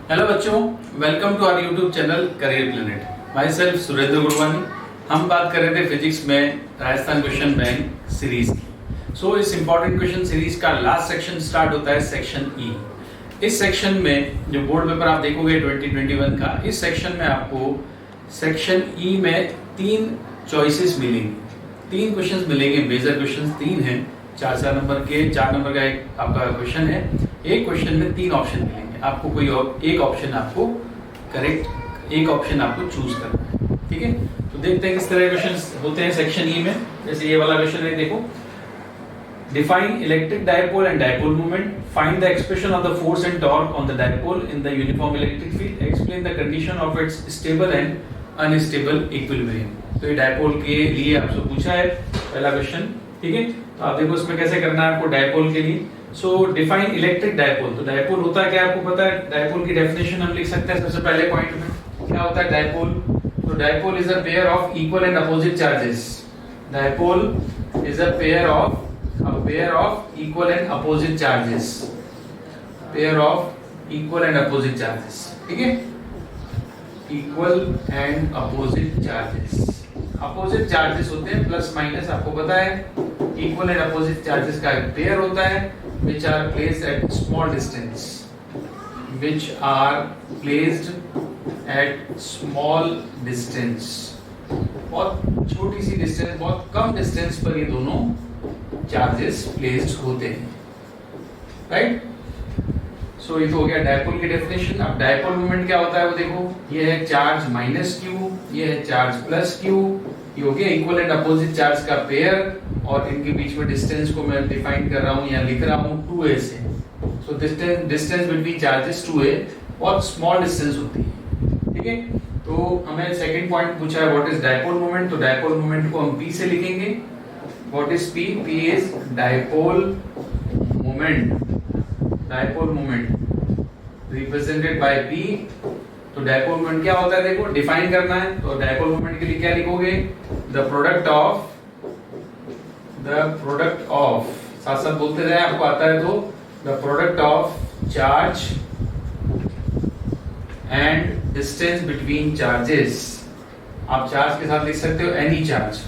Hello बच्चों, welcome to our YouTube channel career planet. Myself Surendra Gurwani. हम बात कर रहे थे फिजिक्स में राजस्थान क्वेश्चन बैंक सीरीज की। सो इस इंपॉर्टेंट क्वेश्चन सीरीज का लास्ट सेक्शन स्टार्ट होता है सेक्शन ई। इस सेक्शन में जो बोर्ड पेपर आप देखोगे 2021 का, इस सेक्शन में आपको सेक्शन ई में 3 चॉइसेस मिलेंगी, 3 क्वेश्चन मिलेंगे। मेजर क्वेश्चन 3 हैं, 4 नंबर के, 4 नंबर का एक आपका क्वेश्चन है। एक क्वेश्चन में 3 ऑप्शन मिलेंगे, आपको कोई और एक ऑप्शन आपको करेक्ट, एक ऑप्शन आपको चूज करना है। ठीक है, तो देखते हैं किस तरह के क्वेश्चन होते हैं सेक्शन ई में। जैसे ये वाला क्वेश्चन है, देखो, define electric dipole and dipole moment, find the expression of the force and torque on the dipole in the uniform electric field, explain the condition of its stable and unstable equilibrium. तो ये dipole के लिए आपसे पूछा है पहला question. ठीक है, तो आप देखो इसमें कैसे करना है आपको डायपोल के लिए। सो डिफाइन इलेक्ट्रिक डायपोल, तो डायपोल होता है क्या आपको पता है। डायपोल की डेफिनेशन हम लिख सकते हैं सबसे पहले पॉइंट में। क्या होता है डायपोल? तो dipole is a pair of equal and opposite charges. Dipole is a pair of equal and opposite charges, pair of equal and opposite charges. ठीक है, equal and opposite charges. Opposite charges होते हैं plus minus, आपको पता है। Equal and opposite charges का एक pair होता है which are placed at small distance, which are placed at small distance। बहुत छोटी सी डिस्टेंस, बहुत कम डिस्टेंस पर ये दोनों चार्जेस प्लेस्ड होते हैं, राइट। सो ये तो हो गया डायपोल की डेफिनेशन। अब डायपोल मोमेंट क्या होता है वो देखो, ये है चार्ज माइनस क्यू, ये है चार्ज प्लस क्यू। ये हो गया इक्वल एंड अपोजिट चार्ज का पेयर, और इनके बीच में डिस्टेंस को मैं डिफाइन कर रहा हूं या लिख रहा हूं 2a से। So distance between charges 2a, बहुत स्मॉल डिस्टेंस होती है। ठीक है, तो हमें सेकंड पॉइंट पूछा है व्हाट इज डायपोल मोमेंट। तो डायपोल मोमेंट को हम p से लिखेंगे। What is p? p is dipole moment. Dipole moment represented by p। तो डायपोल मोमेंट क्या होता है देखो, डिफाइन करना है। तो डायपोल मोमेंट के लिए क्या लिखोगे? द प्रोडक्ट ऑफ, साथ साथ बोलते रहे, आपको आता है तो, the product of charge and distance between charges. आप चार्ज के साथ लिख सकते हो any charge,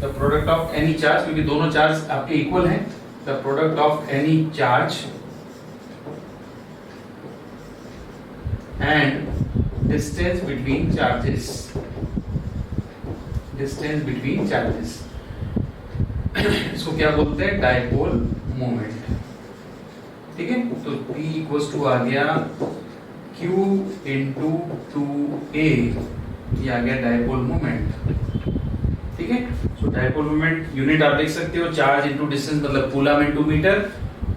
the product of any charge, क्योंकि दोनों चार्ज आपके इक्वल हैं। The product of any charge and distance between charges, distance between charges, इसको क्या बोलते हैं? Dipole moment. ठीक है, तो P इक्वल्स टू आ गया Q इंटू 2a, ये आ गया डायपोल मोमेंट। ठीक है, सो डायपोल मोमेंट यूनिट आप देख सकते हो, चार्ज इंटू डिस्टेंस मतलब कूलम इंटू मीटर,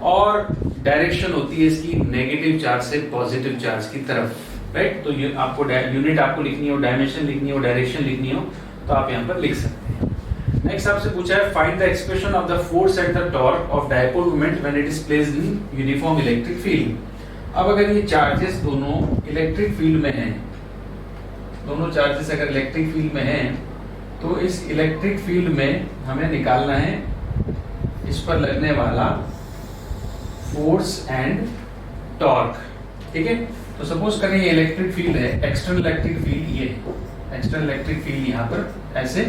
और डायरेक्शन होती है इसकी नेगेटिव चार्ज से पॉजिटिव चार्ज की तरफ, राइट। तो ये आपको यूनिट आपको लिखनी हो, डायमेंशन लिखनी हो, डायरेक्शन लिखनी हो, तो आप यहाँ पर लिख सकते हैं। नेक्स्ट आपसे पूछा है find the expression of the force and the torque of dipole moment when it is placed in uniform electric field. अब अगर ये चार्जेस दोनों इलेक्ट्रिक फील्ड में हैं, दोनों चार्जेस अगर इलेक्ट्रिक फील्ड में हैं, तो इस इलेक्ट्रिक फील्ड में हमें निकालना है इस पर लगने वाला फोर्स एंड टॉर्क। ठीक है, तो सपोज करें ये इलेक्ट्रिक फील्ड है, एक्सटर्नल इलेक्ट्रिक फील्ड, ये एक्सटर्नल इलेक्ट्रिक फील्ड यहाँ पर ऐसे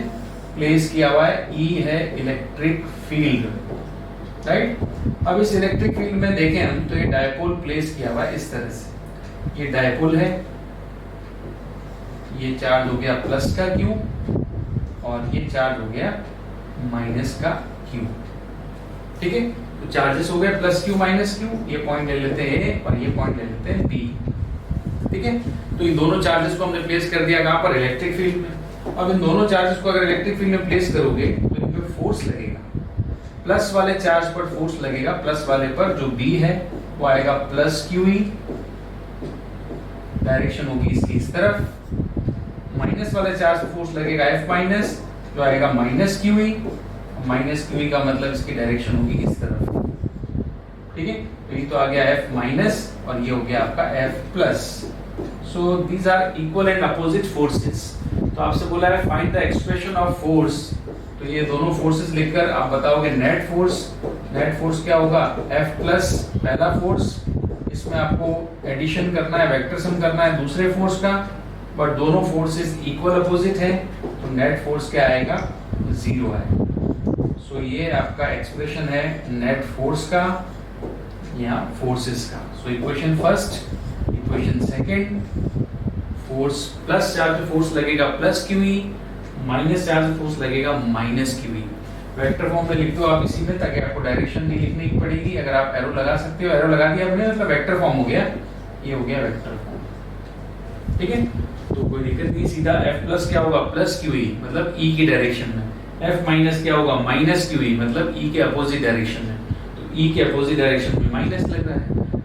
प्लेस किया हुआ है, E है इलेक्ट्रिक फील्ड, राइट। अब इस इलेक्ट्रिक फील्ड में देखें हम, तो ये डायपोल प्लेस किया हुआ है इस तरह से। ये डायपोल है, ये चार्ज हो गया प्लस का Q, और ये चार्ज हो गया माइनस का Q। ठीक है, तो चार्जेस हो गए प्लस Q माइनस Q। ये पॉइंट ले लेते हैं A और ये पॉइंट ले लेते हैं B। ठीक है, तो इन दोनों चार्जेस को हमने प्लेस कर दिया कहां पर? इलेक्ट्रिक फील्ड में। अब इन दोनों चार्जेस को अगर इलेक्ट्रिक फील्ड में प्लेस करोगे तो इन पे फोर्स लगेगा, प्लस वाले चार्ज पर फोर्स लगेगा, प्लस वाले पर जो B है वो आएगा प्लस QE, डायरेक्शन होगी इसकी इस तरफ। माइनस वाले चार्ज पर फोर्स लगेगा F माइनस, जो आएगा माइनस QE। माइनस QE का मतलब इसकी डायरेक्शन होगी इस तरफ। ठीक है, तो ये तो आ गया F माइनस और ये हो गया आपका F plus. So these are equal and opposite forces. तो आपसे बोला है find the expression of force, तो ये दोनों फोर्सेस लिखकर आप बताओगे नेट फोर्स। नेट फोर्स क्या होगा? F प्लस पहला फोर्स इसमें आपको एडिशन करना है, वेक्टर सम करना है दूसरे फोर्स का, बट दोनों फोर्सेस इक्वल अपोजिट है, तो नेट फोर्स क्या आएगा, 0 आएगा। सो ये आपका एक्सप्रेशन है नेट फोर्स का या फोर्सेस का। So equation first, equation second, force plus charge force लगेगा plus QE, minus charge force लगेगा माइनस QE। वेक्टर फॉर्म में लिख दो आप इसी में, ताकि आपको डायरेक्शन नहीं लिखनी पड़ेगी। अगर आप एरो लगा सकते हो, एरो लगा दिया आपने, मतलब वेक्टर फॉर्म हो गया, ये हो गया वेक्टर फॉर्म। ठीक है, तो कोई दिक्कत नहीं। सीधा F प्लस क्या होगा, प्लस QE, मतलब E की डायरेक्शन में। F माइनस क्या होगा, माइनस QE, मतलब E के अपोजिट डायरेक्शन में। तो E के अपोजिट डायरेक्शन में माइनस लग रहा है।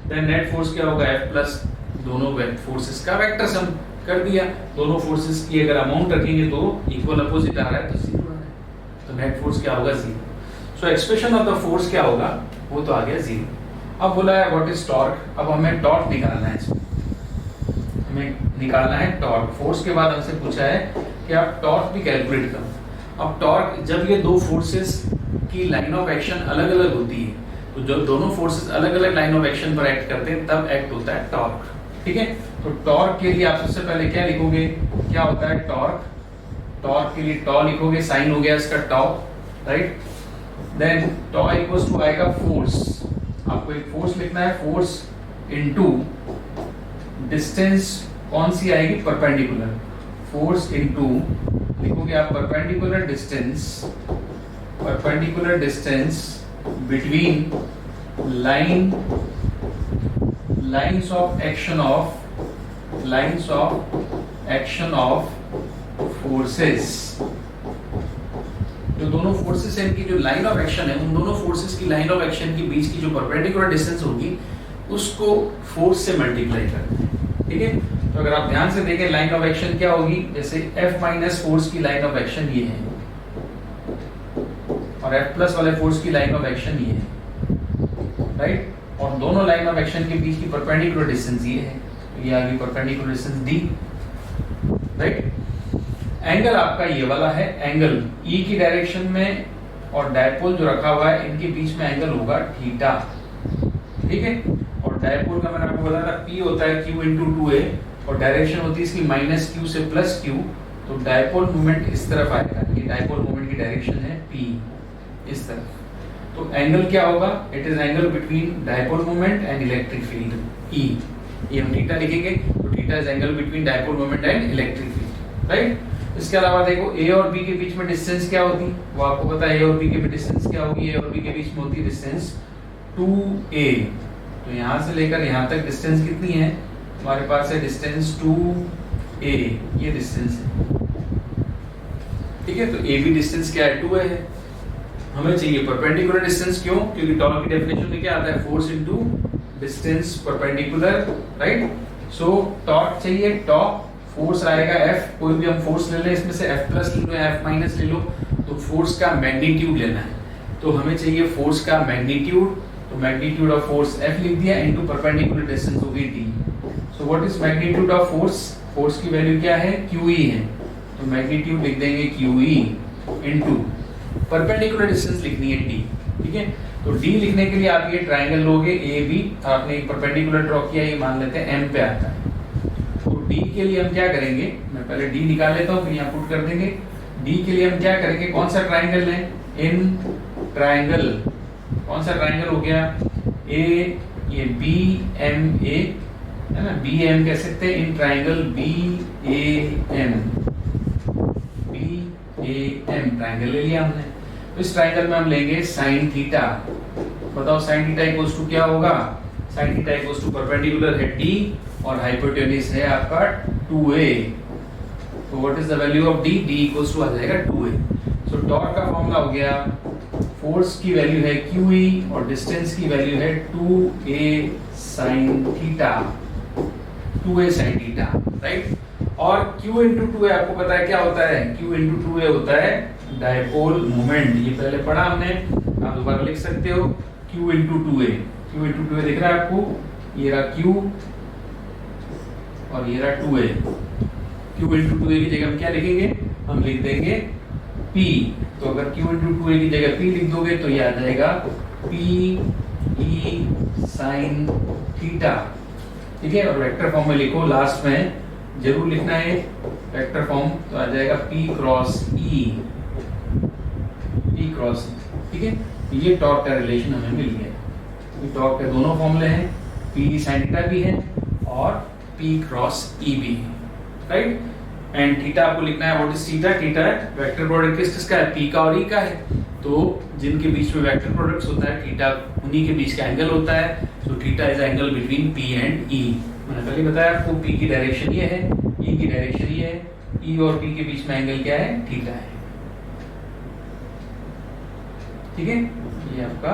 देन नेट फोर्स क्या होगा, F प्लस दोनों फोर्सेस का वेक्टर सम कर दिया। दोनों फोर्सेस की अगर अमाउंट रखेंगे तो इक्वल अपोजिट आ रहा है, तो 0 आ रहा है, तो नेट फोर्स क्या होगा, 0। सो एक्सप्रेशन ऑफ द फोर्स क्या होगा, वो तो आ गया 0। अब बोला है व्हाट इज टॉर्क। अब हमें टॉर्क निकालना है, इसमें हमें निकालना है टॉर्क। फोर्स के बाद हमसे पूछा है कि आप टॉर्क भी कैलकुलेट करो। अब टॉर्क, जब ये दो फोर्सेस की लाइन ऑफ एक्शन अलग अलग होती है, तो जब दोनों फोर्सेस अलग अलग लाइन ऑफ एक्शन पर एक्ट करते हैं, तब एक्ट होता है टॉर्क। ठीक है, तो टॉर्क के लिए आप सबसे पहले क्या लिखोगे, क्या होता है टॉर्क। टॉर्क के लिए टॉ लिखोगे, साइन हो गया इसका tau, right. Then tau equals to आएगा फोर्स। आपको एक फोर्स लिखना है, फोर्स इनटू डिस्टेंस कौन सी आएगी, परपेंडिकुलर। फोर्स इनटू लिखोगे आप perpendicular distance between lines of action of forces. जो दोनों फोर्सेस हैं, इनकी जो लाइन ऑफ एक्शन है, उन दोनों फोर्सेस की लाइन ऑफ एक्शन के बीच की जो परपेंडिकुलर डिस्टेंस होगी, उसको फोर्स से मल्टीप्लाई करते हैं। ठीक है, तो अगर आप ध्यान से देखें लाइन ऑफ एक्शन क्या होगी, जैसे F माइनस फोर्स की लाइन ऑफ एक्शन ये है, और F प्लस वाले फोर्स की लाइन ऑफ एक्शन ये है, राइट। और दोनों लाइन ऑफ एक्शन के बीच की परपेंडिकुलर डिस्टेंस ये है, तो ये आ गई perpendicular distance D, right. Angle आपका ये वाला है, एंगल E की डायरेक्शन में और डायपोल जो रखा हुआ है, इनके बीच में एंगल होगा थीटा। ठीक है, और डायपोल का मैंने आपको बोला था P होता है Q इंटू 2A, और डायरेक्शन होती है इसकी माइनस Q से प्लस Q, तो डायपोल मूवमेंट इस तरफ आएगा। ये डायपोल मूवमेंट की डायरेक्शन है P, इस तरफ। तो एंगल क्या होगा, it is angle between dipole moment and electric field E। ये हम थीटा लिखेंगे, तो theta is angle between dipole moment and electric field, right. इसके अलावा देखो A और B के बीच में डिस्टेंस क्या होती, वो आपको पता है। A और B के बीच डिस्टेंस क्या होगी, A और B के बीच में होती है डिस्टेंस 2A। तो यहाँ से लेकर यहाँ तक डिस्टेंस कितनी है, हमारे पास है डिस्टेंस 2A, ये डिस्टेंस है। ठीक है, तो AB डिस्टेंस क्या है, 2A है। हमें चाहिए परपेंडिकुलर डिस्टेंस, क्यों, क्योंकि टॉर्क की डेफिनेशन में क्या आता है, force into distance perpendicular, right. सो टॉर्क चाहिए, टॉर्क फोर्स आएगा F, कोई भी हम फोर्स ले लें, इसमें से F प्लस ले लो या F माइनस ले लो, तो फोर्स का मैग्नीट्यूड लेना है। तो हमें चाहिए फोर्स का मैग्नीट्यूड, तो मैग्नीट्यूड ऑफ फोर्स F लिख दिया, इनटू परपेंडिकुलर डिस्टेंस होगी D। So what is magnitude of force, force की वैल्यू क्या है, QE है, तो मैग्नीट्यूड लिख देंगे QE इनटू परपेंडिकुलर डिस्टेंस लिखनी है D। ठीक है, तो D लिखने के लिए आप ये ट्रायंगल लोगे AB, आपने एक परपेंडिकुलर ड्रॉ किया, ये मान लेते हैं M पे आता है। तो D के लिए हम क्या करेंगे, मैं पहले D निकाल लेता हूँ, फिर यहाँ पुट कर देंगे। D के लिए हम क्या करेंगे, कौन सा ट्रायंगल लें, इन ट्रायंगल, कौन सा ट्रायंगल हो गया, ये BMA है ना, BM कह सकते हैं, इन ट्रायंगल BAM ट्रायंगल ले लिया हमने। तो इस ट्रायंगल में हम लेंगे साइन थीटा। बताओ साइन थीटा इक्वल्स टू क्या होगा, sine theta equals to perpendicular है D और हाइपोटेन्यूज है आपका 2A। तो what is the value of D, D equals to आ जाएगा 2A। सो टॉर्क का फॉर्मूला हो गया, फोर्स की वैल्यू है QE और डिस्टेंस की वैल्यू है 2A sin theta, 2A sin theta, right. और Q इंटू 2A आपको पता है क्या होता है, Q इंटू 2A होता है डायपोल मोमेंट। ये पहले पढ़ा हमने, आप दोबारा लिख सकते हो, Q into 2A। Q into 2A दिख रहा है आपको, ये रहा Q और ये रहा 2A। Q इंटू 2A की जगह हम क्या लिखेंगे, हम लिख देंगे P। तो अगर Q इंटू 2A की जगह P लिख दोगे तो ये आ जाएगा PE sin थीटा, ठीक है, और वेक्टर फॉर्म में लिखो, लास्ट में जरूर लिखना है वेक्टर फॉर्म, तो आ जाएगा P cross E, P cross, ठीक है। ये टॉर्क का रिलेशन हमें मिल गया। ये टॉर्क के दोनों फॉर्मूले हैं, P sin थीटा भी है और P क्रॉस E भी है, राइट। एंड थीटा आपको लिखना है, what is theta, theta vector product किसका है, P का और E का है, तो जिनके बीच में वेक्टर प्रोडक्ट्स होता है थीटा उन्हीं के बीच का एंगल होता है, तो theta is angle between P and E। मैंने पहले बताया आपको P की डायरेक्शन ये है, E की डायरेक्शन ये है, E और P के बीच में एंगल क्या है, थीटा है, ठीक है। ये आपका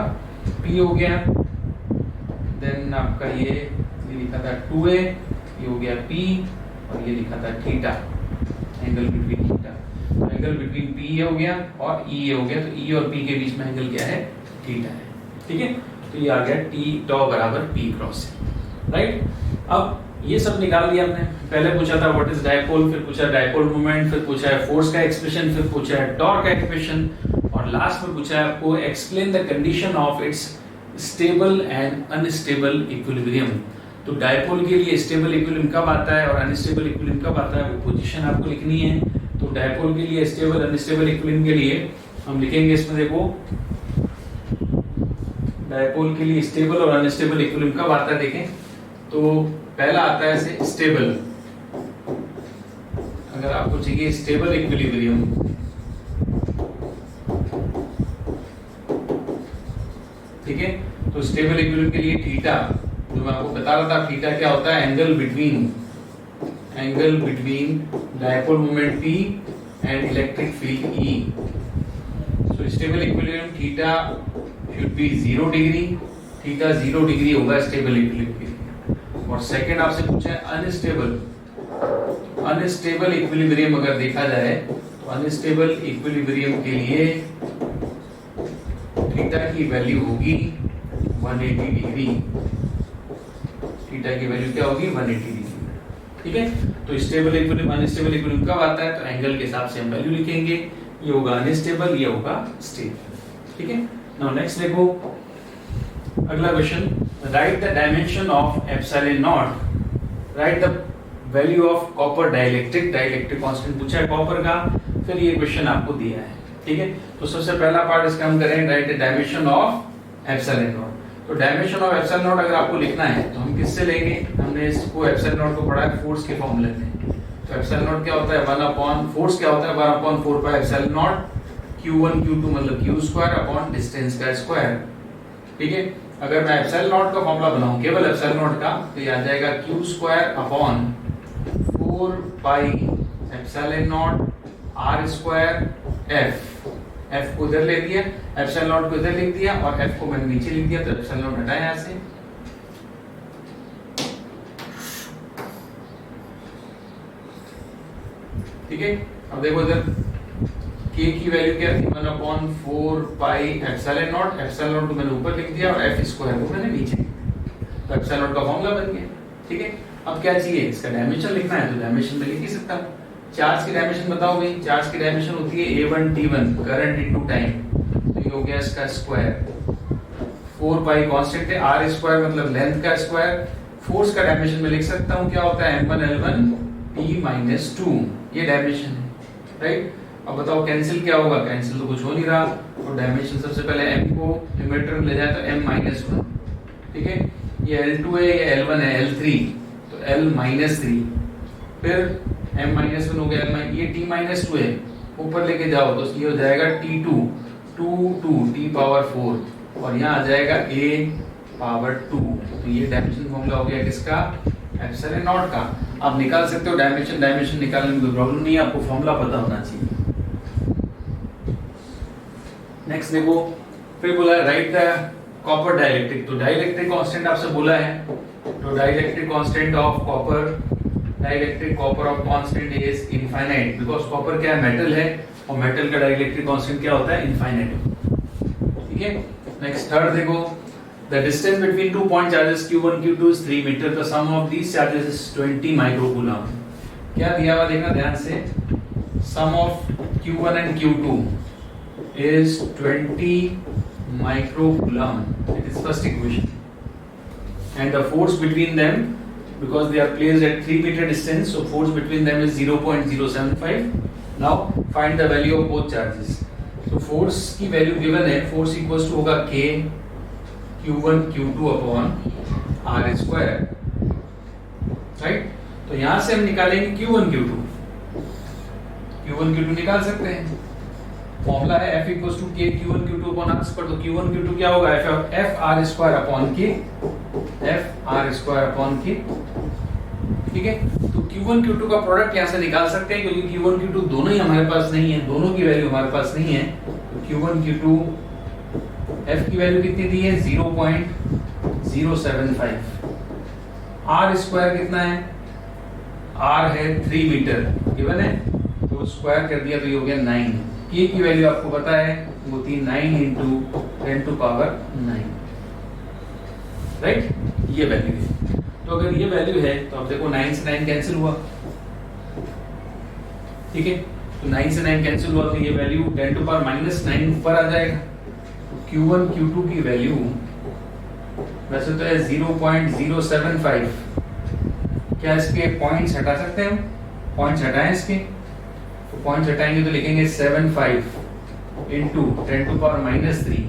P हो गया, देन आपका ये लिखा था 2a, ये हो गया P, और ये लिखा था थीटा, एंगल बिटवीन थीटा, तो एंगल बिटवीन P ये हो गया और E ये हो गया, तो E और P के बीच में एंगल क्या है, थीटा है, ठीक है। तो ये आ गया T टॉ बराबर P क्रॉस, राइट। अब ये सब निकाल लिया हमने, पहले पूछा था व्हाट इज डायपोल, फिर पूछा डायपोल मोमेंट, फिर पूछा है फोर्स का एक्सप्रेशन, फिर पूछा है टॉर्क का एक्सप्रेशन, और लास्ट में पूछा है आपको explain the condition of its stable and unstable equilibrium. तो डायपोल के लिए स्टेबल इक्विलिब्रियम कब आता है और अनस्टेबल इक्विलिब्रियम कब आता है, वो पोजीशन आपको लिखनी है। तो डायपोल के लिए स्टेबल अनस्टेबल इक्विलिब्रियम के लिए हम लिखेंगे, इसमें देखो डायपोल के लिए स्टेबल और अनस्टेबल इक्विलिब्रियम कब आता है, देखें तो पहला आता है ऐसे स्टेबल, अगर आपको चाहिए स्टेबल इक्विलिब्रियम, ठीक है, तो स्टेबल इक्विलिब्रियम के लिए थीटा, जो मैं आपको बता रहा था थीटा क्या होता है, angle between dipole moment P and electric field E। So stable equilibrium theta should be 0 degree, theta 0 degree होगा स्टेबल इक्विलिब्रियम के लिए। और सेकंड आपसे पूछा है अनस्टेबल इक्विलिब्रियम अगर देखा जाए, तो अनस्टेबल इक्विलिब्रियम के लिए थीटा की वैल्यू होगी 180 डिग्री, थीटा की वैल्यू क्या होगी 180 डिग्री, ठीक है। तो स्टेबल इक्विलिब्रियम अनस्टेबल इक्विलिब्रियम कब आता है, तो एंगल के हिसाब से हम वैल्यू लिखेंगे, ये होगा अनस्टेबल, ये होगा स्टेबल, ठीक है। नाउ नेक्स्ट देखो अगला question, right the dimension of epsilon not, right the value of copper dielectric, dielectric constant पूछा है कॉपर का, फिर ये क्वेश्चन आपको दिया है, ठीक है। तो सबसे पहला पार्ट इसका हम करेंगे, right the dimension of epsilon not. तो डायमेंशन ऑफ एप्सिलॉन नॉट अगर आपको लिखना है तो हम किससे लेंगे, हमने इसको एप्सिलॉन नॉट को पढ़ा है फोर्स के फॉर्मूले में। तो एप्सिलॉन नॉट क्या होता है, 1 फोर्स क्या होता है 1/4 pi epsilon not Q1 Q2 मतलब Q स्क्वायर अपॉन डिस्टेंस का स्क्वायर, ठीक है। अगर मैं एप्सिलॉन नॉट का फॉर्मूला बनाऊं केवल एप्सिलॉन नॉट का, तो ये आ जाएगा Q square upon 4 pi epsilon naught R square F को इधर ले दिया, एप्सिलॉन नॉट को इधर लिख दिया और F को मैंने नीचे लिख दिया, तो एप्सिलॉन नॉट हटाया यहां से, ठीक है। अब देखो इधर K की वैल्यू क्या थी 1/4 pi epsilon not, epsilon not को मैंने ऊपर लिख दिया और F स्क्वायर को मैंने नीचे, तो एप्सिलॉन नॉट का फॉर्मूला बन गया, ठीक है। अब क्या चाहिए, इसका डायमेंशन लिखना है, तो डायमेंशन में लिख ही सकता हूं। चार्ज की डायमेंशन बताओ भाई, चार्ज की डायमेंशन होती है A1 T1 current into time, तो ये हो गया इसका स्क्वायर, 4 पाई कांस्टेंट है, R स्क्वायर मतलब लेंथ का स्क्वायर। फोर्स का डायमेंशन में लिख सकता हूं क्या होता है M1 L1 T-2, ये डायमेंशन है, राइट। अब बताओ कैंसिल क्या होगा, कैंसिल तो कुछ हो नहीं रहा, तो डायमेंशन सबसे पहले M को न्यूमरेटर में ले जाए तो M-1, ठीक है। ये L2 है, ये L1 है, L3 तो L-3, फिर M-1 हो गया, ये T-2 है, ऊपर लेके जाओ तो ये हो जाएगा T2 T पावर 4 और यहाँ आ जाएगा A पावर 2, तो ये डायमेंशन फॉर्मूला हो गया किसका, एप्सिलॉन नॉट का। आप निकाल सकते हो डायमेंशन निकालने में कोई प्रॉब्लम नहीं है, आपको फॉर्मूला पता होना चाहिए। नेक्स्ट देखो, फिर बोला राइट द कॉपर डाइलेक्ट्रिक, तो डाइलेक्ट्रिक कांस्टेंट आपसे बोला है, तो dielectric constant of copper, dielectric copper of constant is infinite, because copper क्या है, मेटल है, और मेटल का डाइलेक्ट्रिक कांस्टेंट क्या होता है, इनफाइनाइट, ठीक है। नेक्स्ट थर्ड देखो, the distance between 2 point charges Q1 Q2 is 3 meter, the sum of these charges is 20 microcoulomb। क्या दिया हुआ देखना ध्यान से, sum of Q1 and Q2 is 20 microcoulomb, it is first equation, and the force between them, because they are placed at 3 meter distance, so force between them is 0.075. now find the value of both charges. so force की value given है, force equals to होगा k q1 q2 upon r square, right. तो यहां से हम निकालेंगे q1 q2 निकाल सकते हैं. फॉर्मूला है f equals to k q1 q2 upon r square. तो q1 q2 क्या होगा, f r square upon k, f r square upon k. ठीक है. तो q1 q2 का प्रोडक्ट यहां से निकाल सकते हैं, क्योंकि q1 q2 दोनों ही हमारे पास नहीं है, दोनों की वैल्यू हमारे पास नहीं है. तो q1 q2 f की वैल्यू कितनी दी है, 0.075. r स्क्वायर कितना है, r है 3 मीटर गिवन है, तो स्क्वायर कर दिया तो ये हो गया 9. k की वैल्यू आपको पता है, वो थी 9 into 10 to power 9, राइट. ये वैल्यू है. तो अगर ये वैल्यू है तो अब देखो 9 से 9 कैंसिल हुआ. ठीक है. तो 9 से 9 कैंसिल हुआ, तो ये वैल्यू 10 to power -9 ऊपर आ जाएगा. q1 q2 की वैल्यू वैसे तो है 0.075. क्या इसके पॉइंट्स हटा सकते हैं हम, पॉइंट्स हटाएं इसके. तो पॉइंट्स हटाएंगे तो लिखेंगे 75 into 10 to power -3,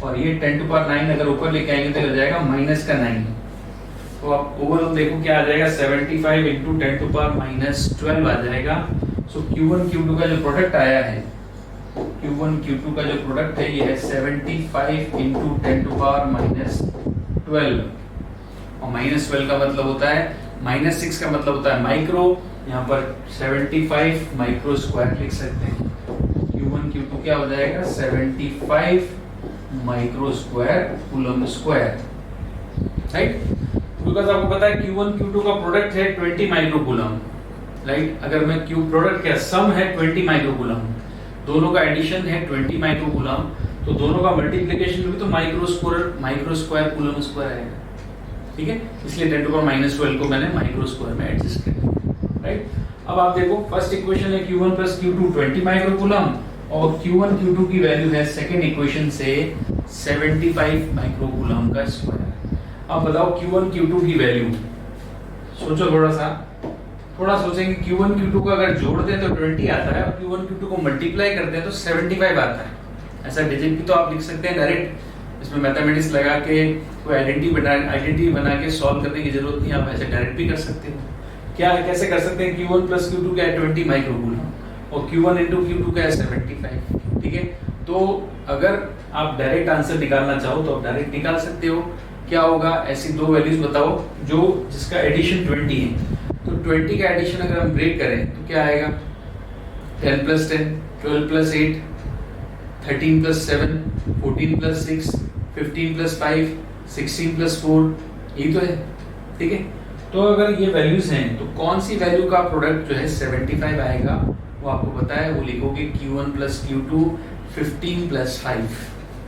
और ये 10 to power 9 अगर ऊपर लेके आएंगे तो हो जाएगा -9. तो आप ओवरऑल देखो क्या आ जाएगा, 75 into 10 to power -12 आ जाएगा. सो q1 q2 का जो प्रोडक्ट आया है, q1 q2 का जो प्रोडक्ट है ये है 75 into 10 to power -12, और -12 का मतलब होता है, -6 का मतलब होता है माइक्रो. यहाँ पर 75 माइक्रो स्क्वायर लिख सकते हैं. q1 q2 क्या हो जाएगा, 75 micro square coulomb square, right. Because आपको पता है q1 q2 का प्रोडक्ट है 20 माइक्रो कूलम, राइट. अगर मैं q प्रोडक्ट का सम है 20 माइक्रो कूलम, दोनों का एडिशन है 20 माइक्रो कूलम, तो दोनों का मल्टीप्लिकेशन भी तो माइक्रो स्क्वायर कूलम स्क्वायर आएगा. ठीक है. इसलिए 10 to power -12 को मैंने माइक्रो स्क्वायर में एडजस्ट कर दिया, राइट. अब आप देखो फर्स्ट इक्वेशन है q1 + q2 20 माइक्रो कूलम, और q1 q2 की वैल्यू है सेकंड इक्वेशन से 75 माइक्रो कूलम का स्क्वायर. अब बताओ q1 q2 की वैल्यू, सोचो थोड़ा सोचेंगे. q1 q2 को अगर जोड़ते हैं तो 20 आता है, और q1 q2 को मल्टीप्लाई करते हैं तो 75 आता है. ऐसा डिजिट भी तो आप लिख सकते हैं डायरेक्ट, इसमें मैथमेटिक्स लगा के कोई आइडेंटिटी बना के सॉल्व करने की जरूरत नहीं, आप ऐसे डायरेक्ट भी कर सकते हो. क्या कैसे कर सकते हैं, q1 + q2 क्या है 20 माइक्रो कूलम, और q1 * q2 क्या है 75. ठीक है. तो अगर आप डायरेक्ट आंसर निकालना चाहो तो आप डायरेक्ट निकाल सकते हो. क्या होगा, ऐसी दो वैल्यूज बताओ जो जिसका एडिशन 20 है. तो 20 का एडिशन अगर हम ब्रेक करें तो क्या आएगा, 10 + 10, 12 + 8, 13 + 7, 14 + 6, 15 + 5, 16 + 4, यही तो है. ठीक है. तो अगर ये वैल्यूज हैं तो कौन सी वैल्यू का प्रोडक्ट जो है 75 आएगा, वो आपको पता है, वो लिखोगे q1 + q2 15 + 5.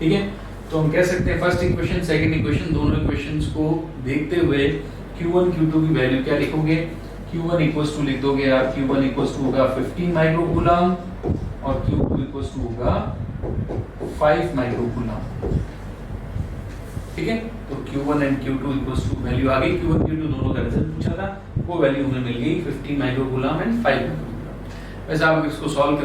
ठीक है. तो हम कह सकते हैं फर्स्ट इक्वेशन सेकंड इक्वेशन दोनों इक्वेशंस को देखते हुए q1 q2 की वैल्यू क्या लिखोगे, q1 = लिख दोगे आप, q1 = होगा 15 माइक्रो कूलम, और q2 = होगा 5 माइक्रो कूलम. ठीक है. तो q1 and q2 = वैल्यू आ गई. q1 q2 दोनों का रिजल्ट पूछा था, वो वैल्यू हमें मिल गई 15 micro coulomb and 5 micro coulomb. वैसे आप इसको सॉल्व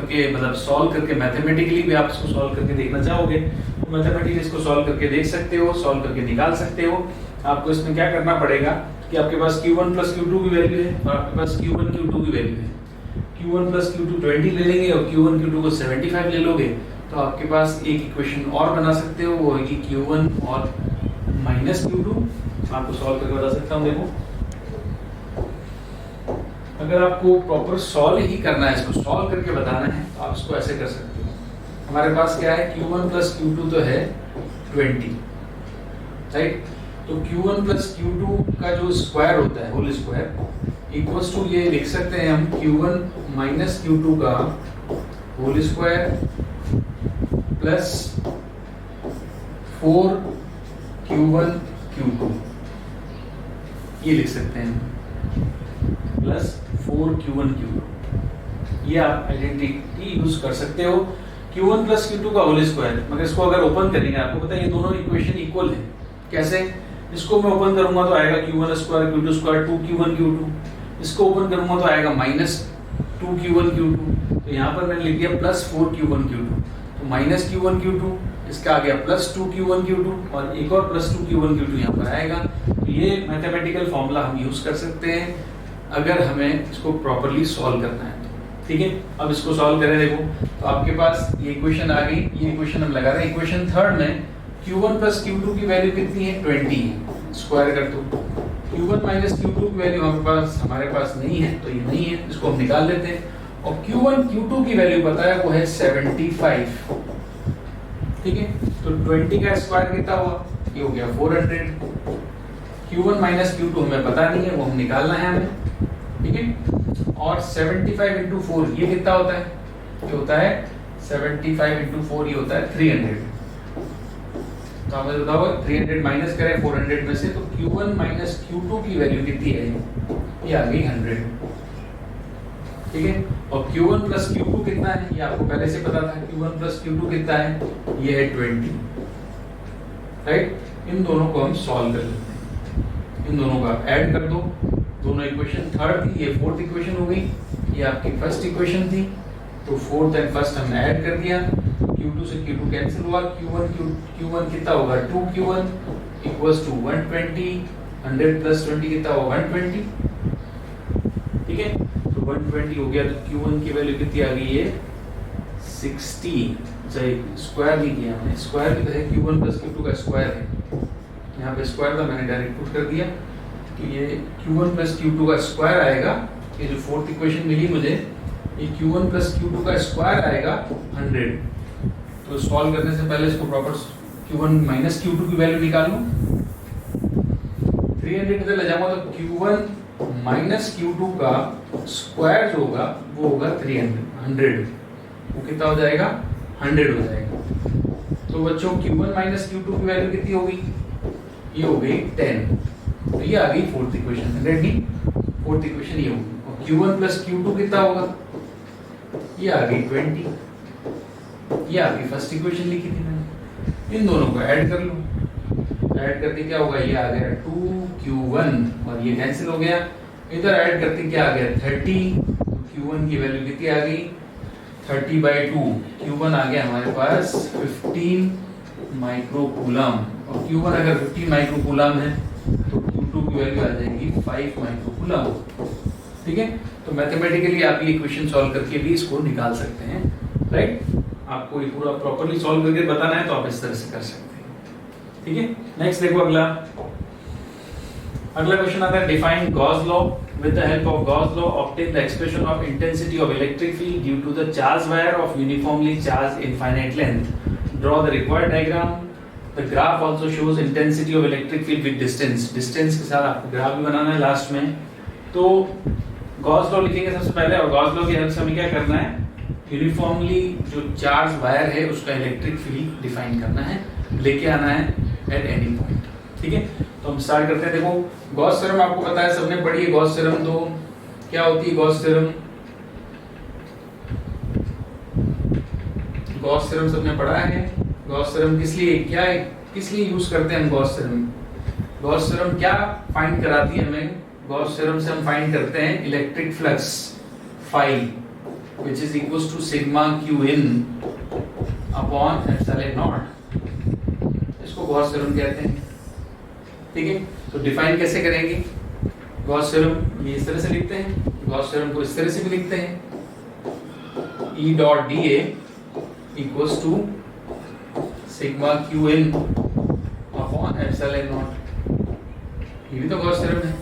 करके मैथमेटिकली भी आप इसको सॉल्व करके देखना चाहोगे तो मैथमेटिकली इसको सॉल्व करके देख सकते हो, सॉल्व करके निकाल सकते हो. आपको इसमें क्या करना पड़ेगा कि आपके पास q1 + q2 की वैल्यू है, और आपके पास q1 q2 की वैल्यू है. q1 + q2 20 ले लेंगे, और q1 q2 को 75 ले लोगे, तो आपके पास एक इक्वेशन और बना सकते हो, वो होगी q1 और -q2. आपको सॉल्व करके बता सकता हूँ. देखो अगर आपको प्रॉपर सॉल्व ही करना है, इसको सॉल्व करके बताना है, तो आप इसको ऐसे कर सकते हो. हमारे पास क्या है, q1 + q2 तो है 20, राइट. तो q1 + q2 का जो स्क्वायर होता है, होल स्क्वायर, इक्वल्स टू ये लिख सकते हैं हम q1 - q2 का whole square plus 4q1 q2, ये लिख सकते हैं, प्लस 4q1 q2. ये आप आइडेंटिटी यूज कर सकते हो. q1 + q2 का होल स्क्वायर, मगर इसको अगर ओपन करेंगे आपको पता है ये दोनों इक्वेशन इक्वल है. कैसे, इसको मैं ओपन करूंगा तो आएगा Q1 square Q2 square 2Q1 Q2, इसको ओपन करूंगा तो आएगा -2Q1 Q2, तो यहाँ पर मैंने लिख दिया +4Q1 Q2, तो -Q1 Q2, इसका आ गया +2Q1 Q2 और एक और +2Q1 Q2 यहाँ पर आएगा। तो ये मैथमेटिकल फॉर्मूला हम यूज कर सकते हैं अगर हमें इसको प्रॉपर्ली सॉल्व करना है। ठीक है, अब इसको सॉल्व करें। देखो तो आपके पास ये इक्वेशन आ गई, ये इक्वेशन हम लगा रहे हैं। इक्वेशन थर्ड में Q1 + Q2 की वैल्यू कितनी है 20 है, स्क्वायर कर दो। Q1 - Q2 की वैल्यू हमारे पास नहीं है, तो ये नहीं है, इसको हम निकाल लेते हैं। और Q1 Q2 की वैल्यू पता है, वो है 75। ठीक है, तो 20 का स्क्वायर कितना हुआ, ये हो गया 400। Q1 - Q2 हमें पता नहीं है, वो हम निकालना है हमें। ठीक है, और 75 × 4 ये कितना होता है, ये होता है 75 × 4 ये होता है 300। तो हमें बताओ 300 माइनस करें 400 में से, तो Q1 - Q2 की वैल्यू कितनी है, ये आ गई 100। ठीक है, और Q1 + Q2 कितना है, ये आपको पहले से पता था। Q1 + Q2 कितना है, ये है 20। राइट, इन दोनों को हम सॉल्व कर लेते हैं, इन दोनों का ऐड कर दो। दोनों इक्वेशन थर्ड थी, ये फोर्थ इक्वेशन हो गई, ये आपकी फर्स्ट इक्वेशन थी, तो फोर्थ एंड फर्स्ट हमने ऐड कर दिया। Q2 से Q2 कैंसिल हुआ, Q1 कितना होगा 2Q1 = 120, 100 + 20 कितना होगा 120। ठीक है, तो 120 हो गया, तो Q1 की वैल्यू कितनी आ गई है 60। स्क्वायर नहीं किया हमने, स्क्वायर की तरह Q1 + Q2 का स्क्वायर है, यहाँ पे स्क्वायर था, मैंने डायरेक्ट पुट कर दिया। तो ये Q1 + Q2 का स्क्वायर आएगा, ये जो फोर्थ इक्वेशन मिली मुझे, ये Q1 + Q2 का स्क्वायर आएगा 100। तो सॉल्व करने से पहले इसको प्रॉपर Q1 - Q2 की वैल्यू निकाल लो। 300 इधर ले जाऊंगा तो Q1 - Q2 का स्क्वायर जो होगा वो होगा 300, वो कितना हो जाएगा 100 हो जाएगा। तो बच्चों Q1 - Q2 की वैल्यू कितनी होगी, ये हो गई 10। तो ये आ गई फोर्थ इक्वेशन, 100 नहीं, फोर्थ इक्वेशन ये होगी। और Q1 + Q2 कितना होगा, ये आ गई 20, ये आ गई फर्स्ट इक्वेशन लिखी थी मैंने। इन दोनों को ऐड कर लो, ऐड करके क्या होगा, ये आ गया 2Q1 और ये कैंसिल हो गया। इधर ऐड करके क्या आ गया 30, तो Q1 की वैल्यू कितनी आ गई 30/2। Q1 आ गया हमारे पास 15 माइक्रोकूलम, और Q1 अगर 15 माइक्रोकूलम है तो Q2 की वैल्यू आ जाएगी 5 माइक्रोकूलम। ठीक है, तो मैथमेटिकली आप ये इक्वेशन सॉल्व करके भी इसको निकाल सकते हैं। राइट, आपको ये पूरा प्रॉपर्ली सॉल्व करके बताना है तो आप इस तरह से कर सकते हैं। ठीक है, नेक्स्ट देखो अगला क्वेश्चन आता है, define Gauss law. With the help of Gauss law, obtain the expression of intensity of electric field due to the charge wire of uniformly charged infinite length. Draw the required diagram. The graph also shows intensity of electric field with distance. Distance के साथ आपको graph भी बनाना है last में। तो Gauss law लिखेंगे सबसे पहले, और गॉस लॉ की हेल्प से हमें क्या करना है, यूनिफॉर्मली जो चार्ज वायर है उसका इलेक्ट्रिक फील्ड डिफाइन करना है, लेके आना है एट एनी पॉइंट। ठीक है, तो हम स्टार्ट करते हैं। देखो गॉस थ्योरम आपको पता है, सबने पढ़ी है गॉस थ्योरम। तो क्या होती है गॉस थ्योरम, गॉस थ्योरम सबने पढ़ा है। गॉस थ्योरम किस लिए, क्या है, किस लिए यूज करते हैं हम गॉस थ्योरम। गॉस थ्योरम क्या फाइंड कराती है हमें, गॉस थ्योरम से हम फाइंड करते हैं electric flux phi which is equals to sigma q in upon epsilon naught, इसको गॉस थ्योरम कहते हैं। ठीक है, तो डिफाइन कैसे करेंगे गॉस थ्योरम, ये इस तरह से लिखते हैं, गॉस थ्योरम को इस तरह से भी लिखते हैं, E dot D A equals to sigma Q in upon epsilon naught, ये भी तो गॉस थ्योरम है।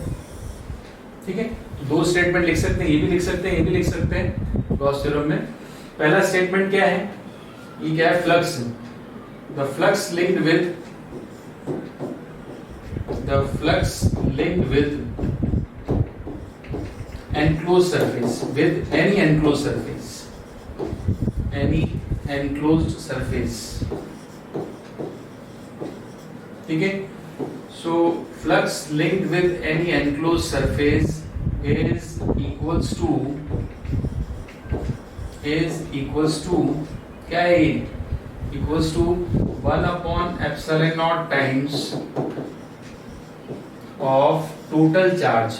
ठीक है, तो दो स्टेटमेंट लिख सकते हैं, ये भी लिख सकते हैं, ये भी लिख सकते हैं गॉस थ्योरम में। पहला स्टेटमेंट क्या है, ये क्या है, flux, the flux linked with enclosed surface, with any enclosed surface, ठीक है। So flux linked with any enclosed surface is equals to क्या है, equals to 1 upon epsilon naught times of total charge,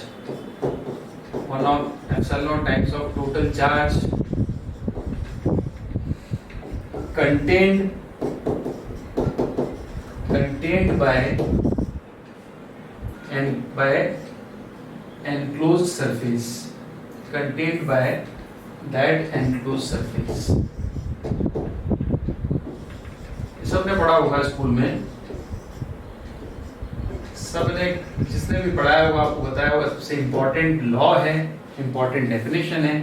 1 of epsilon times of total charge contained by enclosed surface, contained by that enclosed surface. सबने पढ़ा होगा school में, सबने जिसने भी पढ़ाया होगा आपको बताया होगा सबसे इंपॉर्टेंट लॉ है, इंपॉर्टेंट डेफिनेशन है,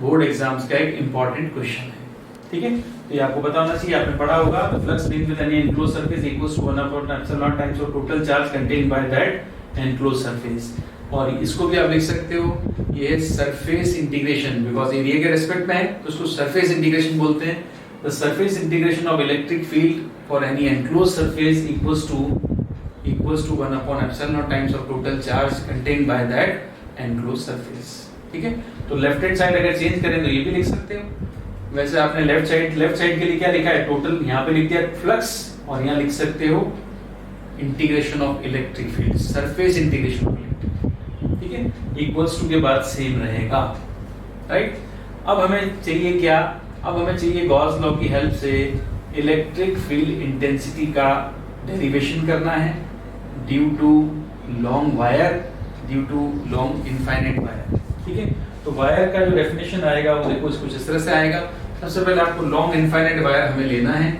बोर्ड एग्जाम्स का एक इंपॉर्टेंट क्वेश्चन है, ठीक है। तो ये आपको पता होना चाहिए, आपने पढ़ा होगा flux linked with any enclosed surface equals to 1 upon epsilon times of total charge contained by that enclosed surface. और इसको भी आप लिख सकते हो, ये सरफेस इंटीग्रेशन, बिकॉज एरिया के रेस्पेक्ट में है तो उसको सरफेस इंटीग्रेशन बोलते हैं। The surface integration of electric field for any enclosed surface equals to 1 upon epsilon times of total charge contained by that enclosed surface, ठीक है। तो लेफ्ट हैंड साइड अगर चेंज करें तो ये भी लिख सकते हो। वैसे आपने लेफ्ट साइड के लिए क्या लिखा है, टोटल यहाँ पे लिख दिया फ्लक्स, और यहाँ लिख सकते हो integration of electric field, surface integration of electric, ठीक है। इक्वल्स टू के बाद सेम रहेगा, राइट। अब हमें चाहिए क्या, अब हमें चाहिए गॉस लॉ की हेल्प से इलेक्ट्रिक फील्ड इंटेंसिटी का डेरिवेशन करना है due to long wire, due to long infinite wire, ठीक है। तो वायर का जो डेफिनेशन आएगा वो देखो कुछ इस तरह से आएगा। सबसे पहले आपको लॉन्ग इनफाइनाइट वायर हमें लेना है।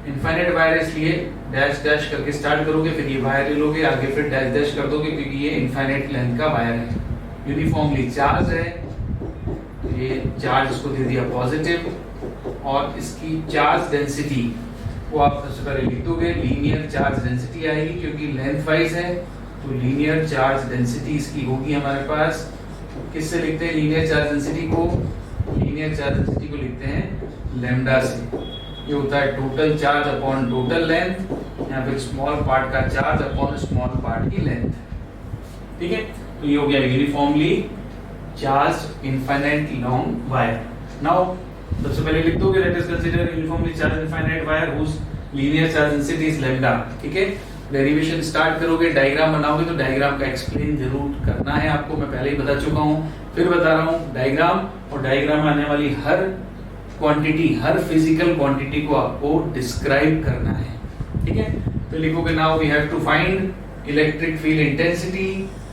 इनफाइनाइट वायर इसलिए डैश डैश करके स्टार्ट करोगे, फिर ये वायर ले लोगे, आगे फिर डैश डैश कर दोगे, क्योंकि ये इनफाइनाइट लेंथ का वायर है, यूनिफॉर्मली चार्ज है। तो ये चार्ज इसको दे दिया पॉजिटिव, और इसकी चार्ज डेंसिटी वो आप सबसे पहले लिख दोगे, लीनियर चार्ज डेंसिटी आएगी, क्योंकि लेंथ वाइज है तो लीनियर चार्ज डेंसिटी इसकी होगी हमारे पास। किससे लिखते हैं लीनियर चार्ज डेंसिटी को, लीनियर चार्ज डेंसिटी को लिखते हैं लैम्डा से। ये होता है total charge upon total length, यहाँ पे स्मॉल पार्ट का चार्ज अपॉन स्मॉल पार्ट की लेंथ, ठीक है। तो ये हो गया uniformly charge infinite long wire. Now सबसे पहले लिख दोगे let us consider uniformly charge infinite wire whose linear charge density is lambda, ठीक है। डेरिवेशन स्टार्ट करोगे, डायग्राम बनाओगे तो डायग्राम का एक्सप्लेन जरूर करना है आपको, मैं पहले ही बता चुका हूँ, फिर बता रहा हूँ। डायग्राम और डायग्राम में आने वाली हर क्वांटिटी, हर फिजिकल क्वांटिटी को आपको डिस्क्राइब करना है, ठीक है। तो लिखोगे now we have to find electric field intensity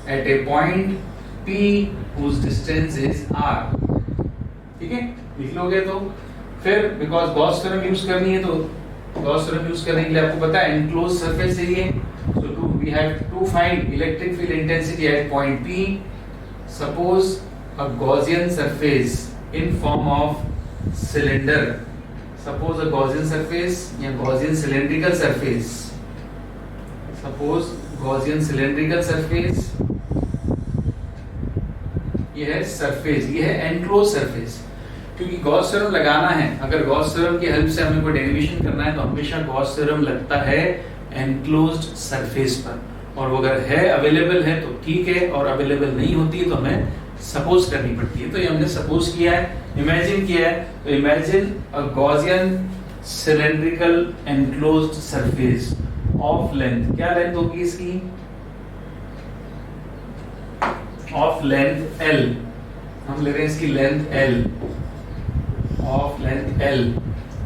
at a point P whose distance is r, ठीक है। लिख लोगे तो फिर बिकॉज गॉस थ्योरम यूज करनी है, तो गॉस थ्योरम यूज करने के लिए आपको पता है एनक्लोज्ड सरफेस चाहिए, so we have to find electric field intensity at point P। Suppose a Gaussian surface in form of cylinder, suppose a Gaussian surface या Gaussian cylindrical surface, suppose Gaussian cylindrical surface, ये है surface, ये है enclosed surface. क्योंकि Gauss theorem लगाना है, अगर Gauss theorem की हेल्प से हमें कोई डेरिवेशन करना है तो हमेशा गॉस थ्योरम लगता है एनक्लोज्ड सरफेस पर, और वो अगर है अवेलेबल है तो ठीक है, और अवेलेबल नहीं होती है तो हमें सपोज करनी पड़ती है। तो ये हमने सपोज किया है, इमेजिन किया है। तो imagine a Gaussian cylindrical enclosed surface of length, क्या लेंथ होगी इसकी, ऑफ लेंथ L, हम ले रहे हैं इसकी length L, of length L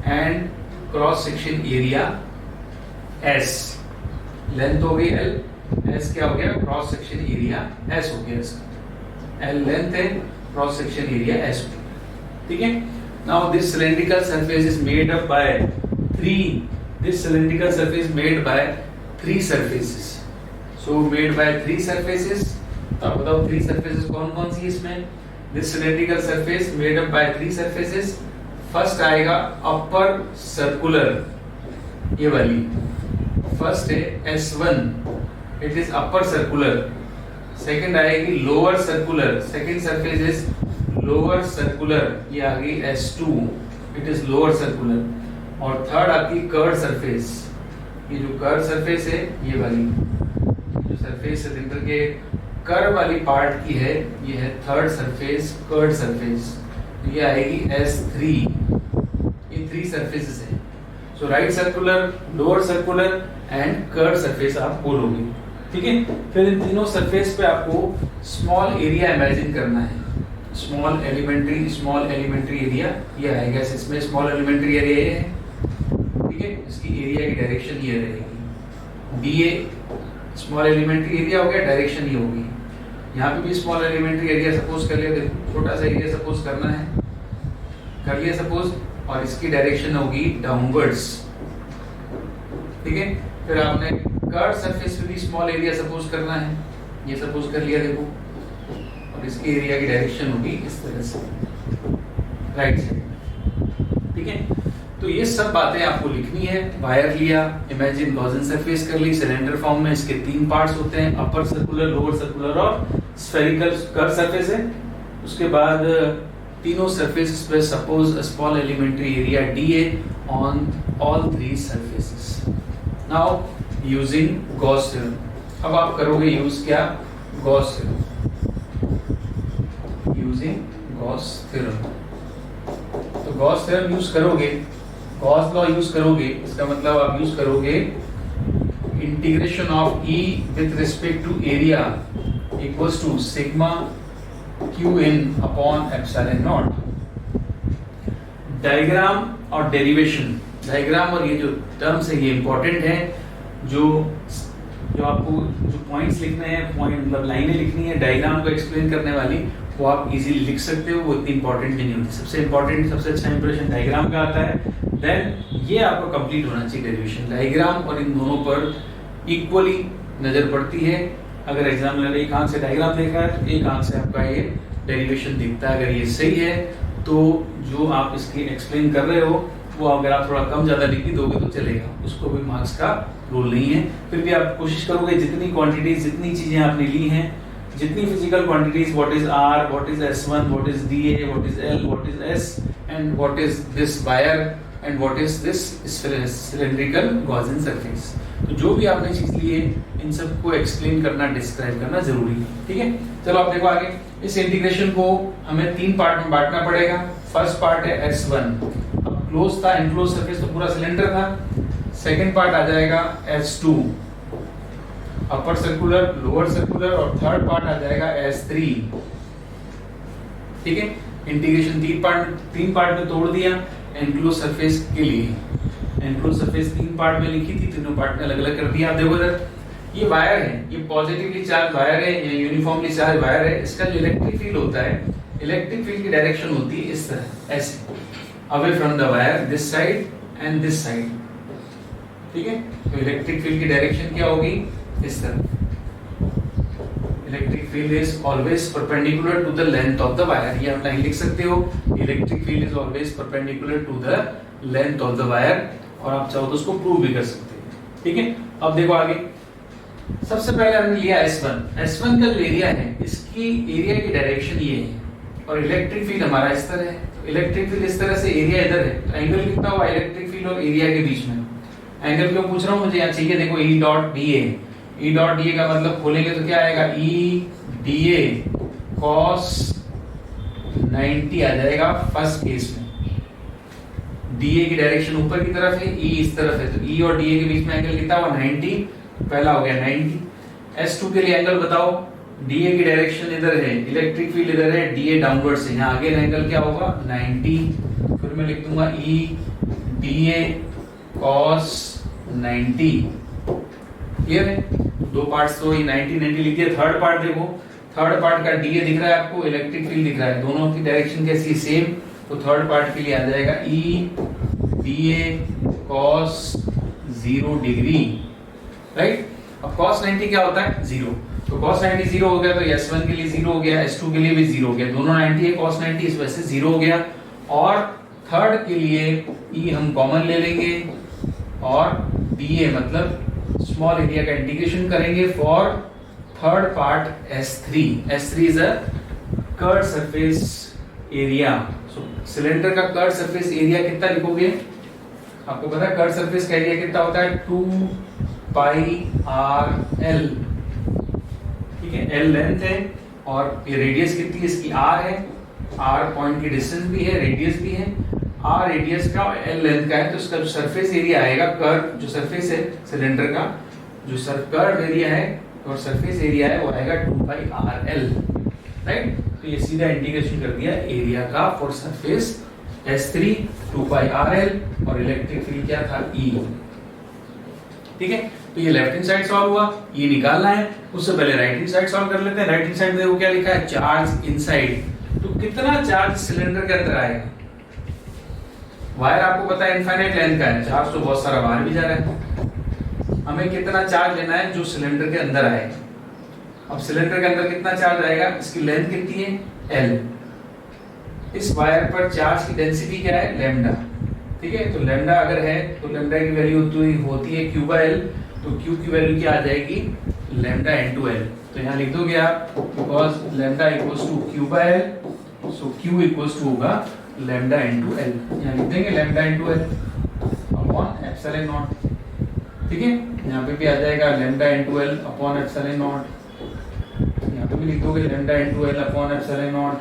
and cross section area S। Length हो गई L, S क्या हो गया, क्रॉस सेक्शन एरिया S हो गया इसका। L लेंथ है, क्रॉस सेक्शन एरिया S हो गया, ठीक है। Now this cylindrical surface is made up by this cylindrical surface made by 3 surfaces, so made by 3 surfaces। तो आप बताओ 3 surfaces कौन कौन सी इसमें, this cylindrical surface made up by 3 surfaces। First आएगा अपर सर्कुलर, ये वाली फर्स्ट है S1, it is upper circular. Second आएगी lower circular, second surface is lower circular, ये आ गई S2, it is lower circular. और थर्ड आती कर्व सरफेस, ये जो कर्व सरफेस है ये वाली जो सरफेस सिलेंडर के कर्व वाली पार्ट की है, ये है थर्ड सरफेस, कर्व सरफेस, ये आएगी S3। ये 3 सरफेसेस हैं। So right circular, lower circular and curve surface आप बोलोगे, ठीक है। फिर इन तीनों सरफेस पे आपको स्मॉल एरिया इमेजिन करना है। स्मॉल एलिमेंट्री एरिया ये आएगा, इसमें स्मॉल एलिमेंट्री एरिया ये है, ठीक है। इसकी एरिया की डायरेक्शन ये रहेगी, D A small elementary area हो गया, डायरेक्शन ये होगी। यहाँ पे भी स्मॉल एलिमेंट्री एरिया सपोज कर लिया, देखो छोटा सा एरिया सपोज करना है, कर लिया सपोज, और इसकी डायरेक्शन होगी डाउनवर्ड्स, ठीक है। फिर आपने कर्व सरफेस पे भी स्मॉल एरिया सपोज करना है, ये सपोज कर लिया देखो, और इसकी एरिया की डायरेक्शन होगी इस तरह से, राइट साइड, ठीक है। तो ये सब बातें आपको लिखनी है। वायर लिया, इमेजिन गॉसियन सरफेस कर ली, सिलेंडर फॉर्म में, इसके 3 पार्ट्स होते हैं, अपर सर्कुलर, लोअर सर्कुलर और स्फेरिकल कर्व सरफेस है। उसके बाद तीनों सरफेसेस पे suppose small elementary area DA on all 3 surfaces. Now using Gauss theorem, अब आप करोगे यूज क्या, Gauss theorem, using Gauss theorem. तो गॉस थ्योरम यूज करोगे, गॉस लॉ यूज करोगे, इसका मतलब आप यूज करोगे integration of E with respect to area equals to sigma Q in upon epsilon not. Diagram और डेरिवेशन, डायग्राम और ये जो टर्म्स है ये इंपॉर्टेंट है। जो आपको जो पॉइंट्स लिखने हैं, पॉइंट मतलब लाइनें लिखनी है डायग्राम को एक्सप्लेन करने वाली, वो आप इजीली लिख सकते हो, वो इतनी इंपॉर्टेंट नहीं होती। सबसे इंपॉर्टेंट, सबसे अच्छा इंप्रेशन डायग्राम का आता है, देन ये आपको कंप्लीट होना चाहिए डेरिवेशन। डायग्राम और इन दोनों पर इक्वली नजर पड़ती है। अगर एग्जामिनर एक आंख से डायग्राम देख रहा है तो एक आंख से आपका ये डेरिवेशन दिखता है। अगर ये सही है तो जो आप इसकी एक्सप्लेन कर रहे हो वो अगर आप थोड़ा कम ज्यादा लिख भी दोगे तो चलेगा, उसको भी मार्क्स का रूल नहीं है। फिर भी आप कोशिश करोगे जितनी क्वांटिटीज, जितनी चीजें आपने ली हैं, जितनी physical quantities, what is R, what is S1, what is DA, what is L, what is S and what is this wire and what is this cylindrical Gaussian surface, तो जो भी आपने चीज ली है इन सबको एक्सप्लेन करना, डिस्क्राइब करना जरूरी है, ठीक है। चलो आप देखो आगे, इस इंटीग्रेशन को हमें 3 पार्ट में बांटना पड़ेगा। फर्स्ट पार्ट है S1, अब क्लोज था, इनक्लोज सरफेस तो पूरा सिलेंडर था। सेकंड पार्ट आ जाएगा S2, अपर सर्कुलर, लोअर सर्कुलर, और थर्ड पार्ट आ जाएगा S3, ठीक है। इंटीग्रेशन 3 पार्ट में तोड़ दिया एनक्लोज सरफेस के लिए। एनक्लोज सरफेस 3 पार्ट में लिखी थी, तीनों पार्ट में अलग अलग कर दिया। आप देखो इधर ये वायर है, ये पॉजिटिवली चार्ज वायर है, ये यूनिफॉर्मली चार्ज वायर है। इसका जो इलेक्ट्रिक फील्ड होता है, इलेक्ट्रिक फील्ड की डायरेक्शन होती है इस तरह, ऐसे away from the wire, this side and this side, ठीक है। तो इलेक्ट्रिक फील्ड की डायरेक्शन क्या होगी, इस तरह। Electric field is always perpendicular to the length of the wire, ये आप लाइन लिख सकते हो, electric field is always perpendicular to the length of the wire, और आप चाहो तो उसको प्रूव भी कर सकते हो, ठीक है। अब देखो आगे, सबसे पहले हमने लिया S1 का जो एरिया है, इसकी एरिया की डायरेक्शन ये है, और इलेक्ट्रिक फील्ड हमारा इस तरह है। तो इलेक्ट्रिक फील्ड इस तरह से, एरिया इधर है, तो एंगल कितना हुआ इलेक्ट्रिक फील्ड और एरिया के बीच में। एंगल क्यों पूछ रहा हूँ, मुझे यहाँ चाहिए, देखो E डॉट DA का मतलब खोलेंगे तो क्या आएगा, EDA cos 90 आ जाएगा फर्स्ट केस में। DA की डायरेक्शन ऊपर की तरफ है, E इस तरफ है, तो E और DA के बीच में एंगल कितना हुआ, 90, पहला हो गया 90। S2 के लिए एंगल बताओ, DA की डायरेक्शन इधर है, इलेक्ट्रिक फील्ड इधर है, DA डाउनवर्ड से, यहाँ आगे एंगल क्या होगा 90, फिर मैं लिख दूंगा EDA cos 90, क्लियर है। 2 पार्ट्स तो 90 लिख दिया। थर्ड पार्ट देखो, थर्ड पार्ट का DA दिख रहा है आपको, इलेक्ट्रिक फील्ड दिख रहा है, दोनों की डायरेक्शन कैसी है, सेम, तो थर्ड पार्ट के लिए आ जाएगा EDA cos 0 डिग्री, राइट। अब cos 90 क्या होता है, 0, तो cos 90 0 हो गया, तो S1 के लिए 0 हो गया, S2 के लिए भी 0 हो गया, दोनों 90 है, cos 90 इस वजह से 0 हो गया। और थर्ड के लिए E हम कॉमन ले लेंगे, और DA मतलब स्मॉल एरिया का इंटीग्रेशन करेंगे for third part S3 is a curve surface area. So cylinder का कर्व सरफेस एरिया कितना लिखोगे, आपको पता है कर्व सरफेस का एरिया कितना होता है, 2 पाई RL, ठीक है। L लेंथ है और ये रेडियस कितनी है इसकी, R है, R पॉइंट की डिस्टेंस भी है, रेडियस भी है, आर रेडियस का और एल लेंथ का है, तो इसका जो सरफेस एरिया आएगा, कर्व जो सरफेस है सिलेंडर का, जो कर्व एरिया है और सरफेस एरिया है वो आएगा 2πrl, राइट। तो ये सीधा इंटीग्रेशन कर दिया एरिया का फॉर सरफेस S3 2πrl और इलेक्ट्रिक फील्ड क्या था E, ठीक है। तो ये लेफ्ट हैंड साइड सॉल्व हुआ, ये निकालना है। उससे पहले राइट हैंड साइड सॉल्व कर लेते हैं। राइट हैंड साइड में वो क्या लिखा है, चार्ज इनसाइड। तो कितना चार्ज सिलेंडर के अंदर आएगा, वायर आपको पता है इनफाइनाइट लेंथ का है, चार्ज तो बहुत सारा बाहर भी जा रहा है, हमें कितना चार्ज लेना है जो सिलेंडर के अंदर आएगा। अब सिलेंडर के अंदर कितना चार्ज आएगा, इसकी लेंथ कितनी है L, इस वायर पर चार्ज की डेंसिटी क्या है लैम्डा, ठीक है। तो लैम्डा अगर है तो लैम्डा की वैल्यू होती है Q/L, तो Q की वैल्यू क्या आ जाएगी लैम्डा इनटू L। तो यहाँ लिख दोगे आप, because lambda equals to Q/L, so Q equals to होगा लैम्डा इनटू L। यहाँ लिख देंगे lambda into L upon epsilon not, ठीक है। यहाँ पे भी आ जाएगा lambda into L upon epsilon naught, यहाँ पे भी लिख दोगे lambda into L upon epsilon naught.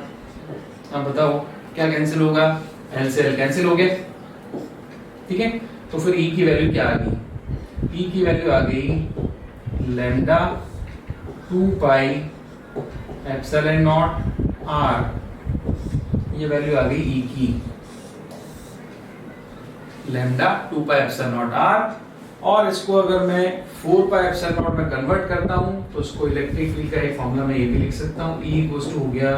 अब बताओ क्या कैंसिल होगा, L से L कैंसिल हो गया, ठीक है। तो फिर E की वैल्यू क्या आ गई, E की वैल्यू आ गई लैम्डा 2π एप्सिलॉन नॉट R, ये वैल्यू आ गई E की लैम्डा 2π एप्सिलॉन नॉट R। और इसको अगर मैं 4π एप्सिलॉन नॉट में कन्वर्ट करता हूं तो इसको इलेक्ट्रिक फील्ड का एक फॉर्मूला में ये भी लिख सकता हूं, E इक्वल्स टू हो गया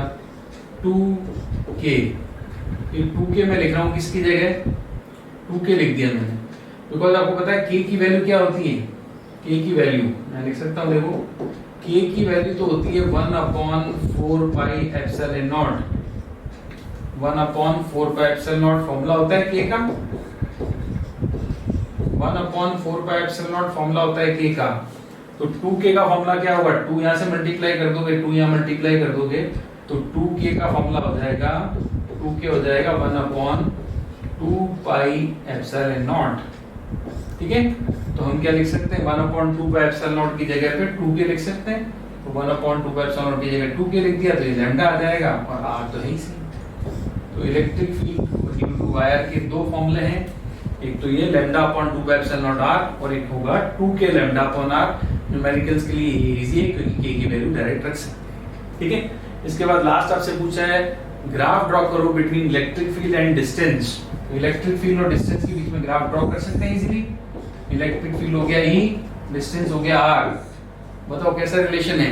2k। ये 2k मैं लिख रहा हूं किसकी जगह, 2k लिख दिया मैंने, बिकॉज आपको पता है k की वैल्यू क्या होती है, k की वैल्यू मैं लिख सकता हूं, देखो k की वैल्यू तो होती है 1/4π epsilon naught, 1/4π epsilon naught formula होता है k का, 1/4π एप्सिलॉन नॉट फॉर्मूला होता है k का। तो 2k का फॉर्मूला क्या होगा, 2 यहां से मल्टीप्लाई कर दोगे, 2 यहां मल्टीप्लाई कर दोगे, तो 2k का फॉर्मूला हो जाएगा, 2k हो जाएगा 1/2π एप्सिलॉन नॉट, ठीक है। तो हम क्या लिख सकते हैं, 1/2π एप्सिलॉन नॉट की जगह पे 2k लिख सकते हैं, तो 1/2π एप्सिलॉन नॉट की जगह 2k लिख दिया, तो ये लैम्डा आ जाएगा और r तो है ही सही। तो electric field due to wire के दो फॉर्मूले हैं, एक तो ये lambda upon 2 epsilon naught r और एक होगा 2k lambda upon r। Numericals के लिए ये इजी है क्योंकि k की वैल्यू डायरेक्ट रख सकते हैं, ठीक है। इसके बाद लास्ट आपसे पूछा है ग्राफ ड्रॉ करो between electric field and distance. तो इलेक्ट्रिक फील्ड और डिस्टेंस के बीच में ग्राफ ड्रॉ कर सकते हैं इजीली। इलेक्ट्रिक फील्ड हो गया E, डिस्टेंस हो गया r, बताओ कैसा रिलेशन है,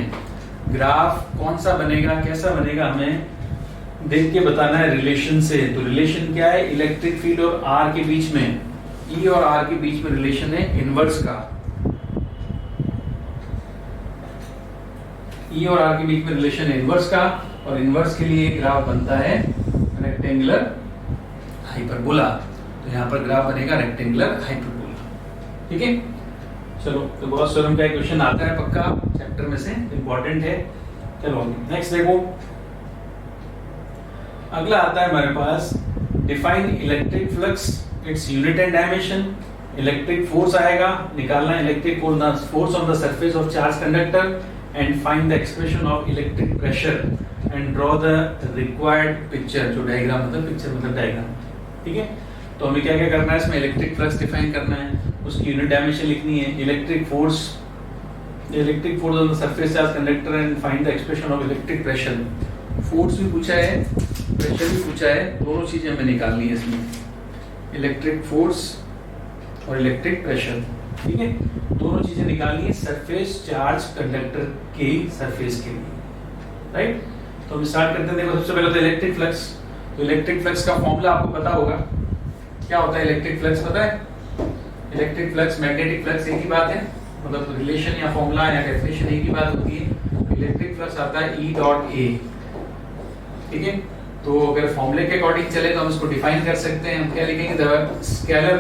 ग्राफ कौन सा बनेगा, कैसा बनेगा, हमें देख के बताना है रिलेशन से। तो रिलेशन क्या है, इलेक्ट्रिक फील्ड और R के बीच में, E और R के बीच में रिलेशन है इनवर्स का, E और R के बीच में रिलेशन है इनवर्स का, और इनवर्स के लिए ग्राफ बनता है रेक्टेंगुलर हाइपरबोला। तो यहाँ पर ग्राफ बनेगा रेक्टेंगुलर हाइपरबोला, ठीक है। चलो, तो बहुत स्वरम का क्वेश्चन आता है पक्का चैप्टर में से, इंपॉर्टेंट है। चलो नेक्स्ट देखो, अगला आता है हमारे पास define electric flux, its unit and dimension. Electric force आएगा, निकालना है electric force on the surface of charge conductor and find the expression of electric pressure and draw the required picture. जो डायग्राम मतलब पिक्चर मतलब diagram, ठीक है। तो हमें क्या क्या करना है इसमें, इलेक्ट्रिक फ्लक्स डिफाइन करना है, उसकी यूनिट डायमेंशन लिखनी है, electric force on the surface charge conductor and find the expression of electric pressure. Force भी पूछा है, प्रेशर भी पूछा है, दोनों चीजें हमें निकालनी है इसमें, इलेक्ट्रिक फोर्स और इलेक्ट्रिक प्रेशर, ठीक है। दोनों चीजें निकालनी है सरफेस चार्ज कंडक्टर के सरफेस के लिए, राइट। तो हम स्टार्ट करते हैं। देखो सबसे पहले तो इलेक्ट्रिक फ्लक्स। तो इलेक्ट्रिक फ्लक्स का फॉर्मूला आपको पता होगा, क्या होता है इलेक्ट्रिक फ्लक्स, पता है। इलेक्ट्रिक फ्लक्स मैग्नेटिक फ्लक्स एक ही बात है, मतलब रिलेशन या फॉर्मूला या डेफिनेशन एक ही बात होती है। इलेक्ट्रिक फ्लक्स आता है E डॉट A, ठीक है। तो अगर फॉर्मूले के अकॉर्डिंग चले तो हम इसको डिफाइन कर सकते हैं। हम क्या लिखेंगे, द स्केलर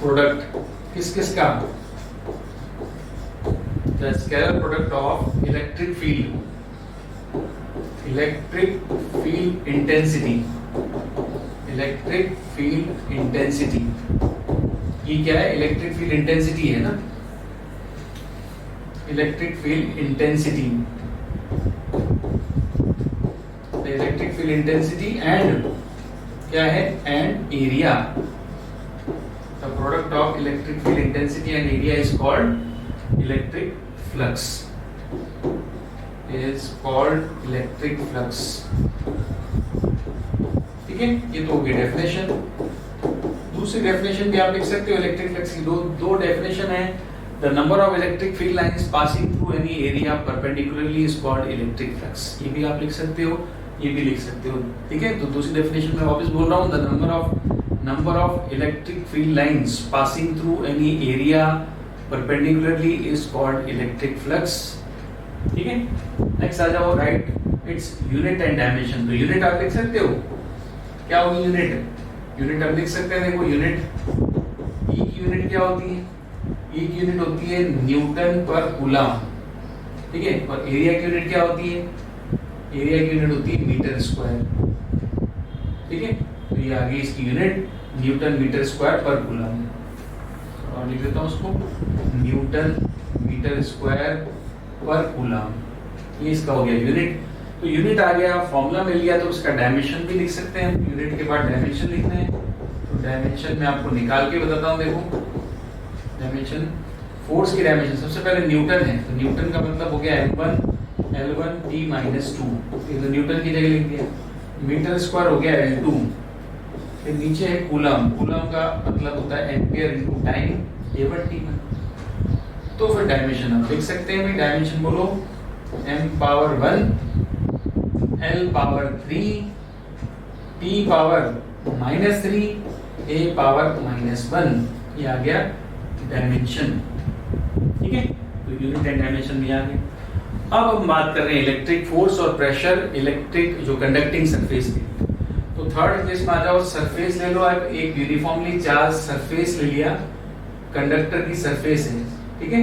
प्रोडक्ट किस किस का, the scalar product of electric field intensity, ये क्या है, इलेक्ट्रिक फील्ड इंटेंसिटी है ना, electric field intensity. The electric field intensity and क्या है, and area. The product of electric field intensity and area is called electric flux. Is called electric flux. ठीक है, ये तो होगी डेफिनेशन. दूसरी डेफिनेशन भी आप लिख सकते हो इलेक्ट्रिक फ्लक्स की. दो डेफिनेशन है. The number of electric field lines passing through any area perpendicularly is called electric flux. ये भी आप लिख सकते हो, ये भी लिख सकते हो. ठीक है, तो दूसरी डेफिनेशन में वापस बोल रहा हूँ. The number of electric field lines passing through any area perpendicularly is called electric flux. ठीक है, नेक्स्ट आ जाओ. Right it's unit and dimension. तो यूनिट आप लिख सकते हो. क्या होगी यूनिट? यूनिट आप लिख सकते हैं. देखो यूनिट, ई की यूनिट क्या होती है? ई की यूनिट होती है न्यूटन पर कूलम. ठीक है, और एरिया की यूनिट क्या होती है? एरिया की यूनिट होती है मीटर स्क्वायर. ठीक है, तो ये आ गई इसकी यूनिट न्यूटन मीटर स्क्वायर पर कूलम. और लिख देता हूं उसको न्यूटन मीटर स्क्वायर पर कूलम. ये इसका हो गया यूनिट. तो यूनिट आ गया, फॉर्मूला मिल गया. तो उसका डायमेंशन भी लिख सकते हैं. यूनिट के बाद डायमेंशन लिखना है. तो डायमेंशन में आपको निकाल के बताता हूँ. देखो डायमेंशन, फोर्स की डायमेंशन सबसे पहले न्यूटन है. तो न्यूटन का मतलब हो गया L1 L1 T - 2. ये तो न्यूटन की जगह लिख दिया. मीटर स्क्वायर हो गया L2. फिर नीचे है कूलम. कूलम का मतलब होता है एम्पियर इनटू टाइम A/T. तो फिर डायमेंशन आप लिख सकते हैं. डायमेंशन बोलो m⁻1 L⁻3 T⁻−3 A⁻−1. ये आ गया डायमेंशन. ठीक है, तो यूनिट एंड डायमेंशन भी आ गए. अब हम बात कर रहे हैं इलेक्ट्रिक फोर्स और प्रेशर इलेक्ट्रिक जो कंडक्टिंग सरफेस की. तो थर्ड केस में आ जाओ. सरफेस ले लो आप. एक यूनिफॉर्मली चार्ज सरफेस ले लिया. कंडक्टर की सरफेस है. ठीक है,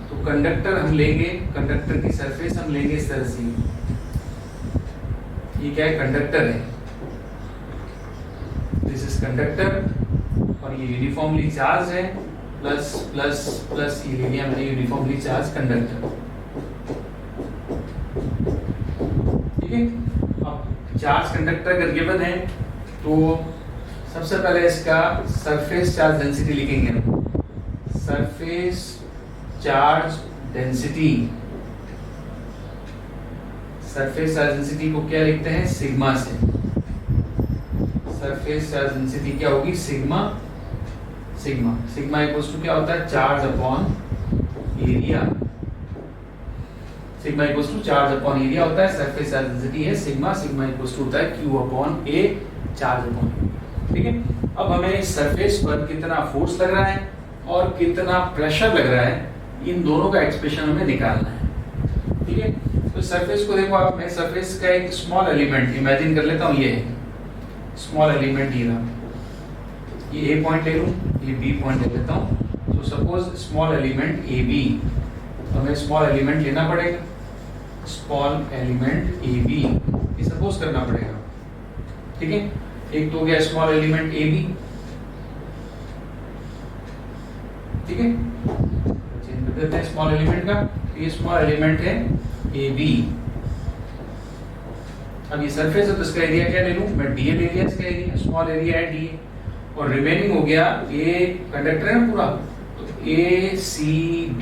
तो कंडक्टर हम लेंगे, कंडक्टर की सरफेस हम लेंगे इस तरह से. ये क्या है? कंडक्टर है. दिस इज कंडक्टर और ये यूनिफॉर्मली चार्ज है. प्लस प्लस प्लस ये ले लिया मैंने यूनिफॉर्मली चार्ज कंडक्टर. ठीक है, अब चार्ज कंडक्टर अगर गिवन है तो सबसे पहले इसका सरफेस चार्ज डेंसिटी लिखेंगे. Surface charge density. Surface charge density को क्या लिखते हैं? सिग्मा से. सरफेस चार्ज डेंसिटी क्या होगी? Sigma. Sigma sigma equals to क्या होता है? Charge upon area. Sigma equals to charge upon area होता है. सरफेस चार्ज डेंसिटी है सिग्मा. सिग्मा इक्वल्स टू होता है Q/A चार्ज अपॉन एरिया. ठीक है, अब हमें इस सरफेस पर कितना फोर्स लग रहा है और कितना प्रेशर लग रहा है, इन दोनों का एक्सप्रेशन हमें निकालना है. ठीक है, तो सरफेस को देखो आप. मैं सरफेस का एक स्मॉल एलिमेंट इमेजिन कर लेता हूँ. ये है स्मॉल एलिमेंट. ये A पॉइंट ले लूँ, ये B पॉइंट ले लेता हूँ. तो सपोज स्मॉल एलिमेंट AB. तो हमें स्मॉल एलिमेंट लेना पड़ेगा. स्मॉल एलिमेंट AB ये सपोज करना पड़ेगा. ठीक है, एक तो हो गया स्मॉल एलिमेंट AB. ठीक है, चेंज कर देते हैं स्मॉल एलिमेंट का. ये स्मॉल एलिमेंट है AB. अब ये सरफेस है तो इसका एरिया क्या ले लूं मैं? DA ले लिया. इसका एरिया स्मॉल एरिया है DA. और रिमेनिंग हो गया A कंडक्टर है ना पूरा. तो ACB.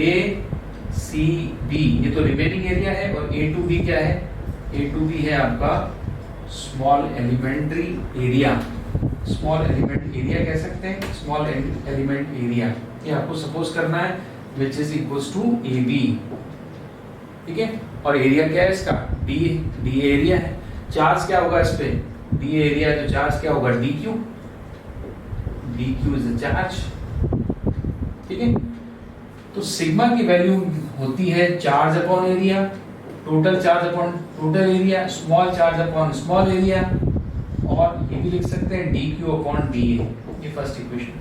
ACB ये तो रिमेनिंग एरिया है. और A2B क्या है? A2B है आपका small elementary area. Small element area कह सकते हैं. स्मॉल एलिमेंट एरिया ये आपको सपोज करना है which is equals to AB. ठीक है, और एरिया क्या है इसका? D एरिया है. चार्ज क्या होगा इस पे? D एरिया है तो चार्ज क्या होगा? DQ. DQ is the charge. ठीक है, तो सिग्मा की वैल्यू होती है charge upon area. Total charge upon total area. Small charge upon small area. और ये भी लिख सकते हैं DQ/DA. ये फर्स्ट इक्वेशन.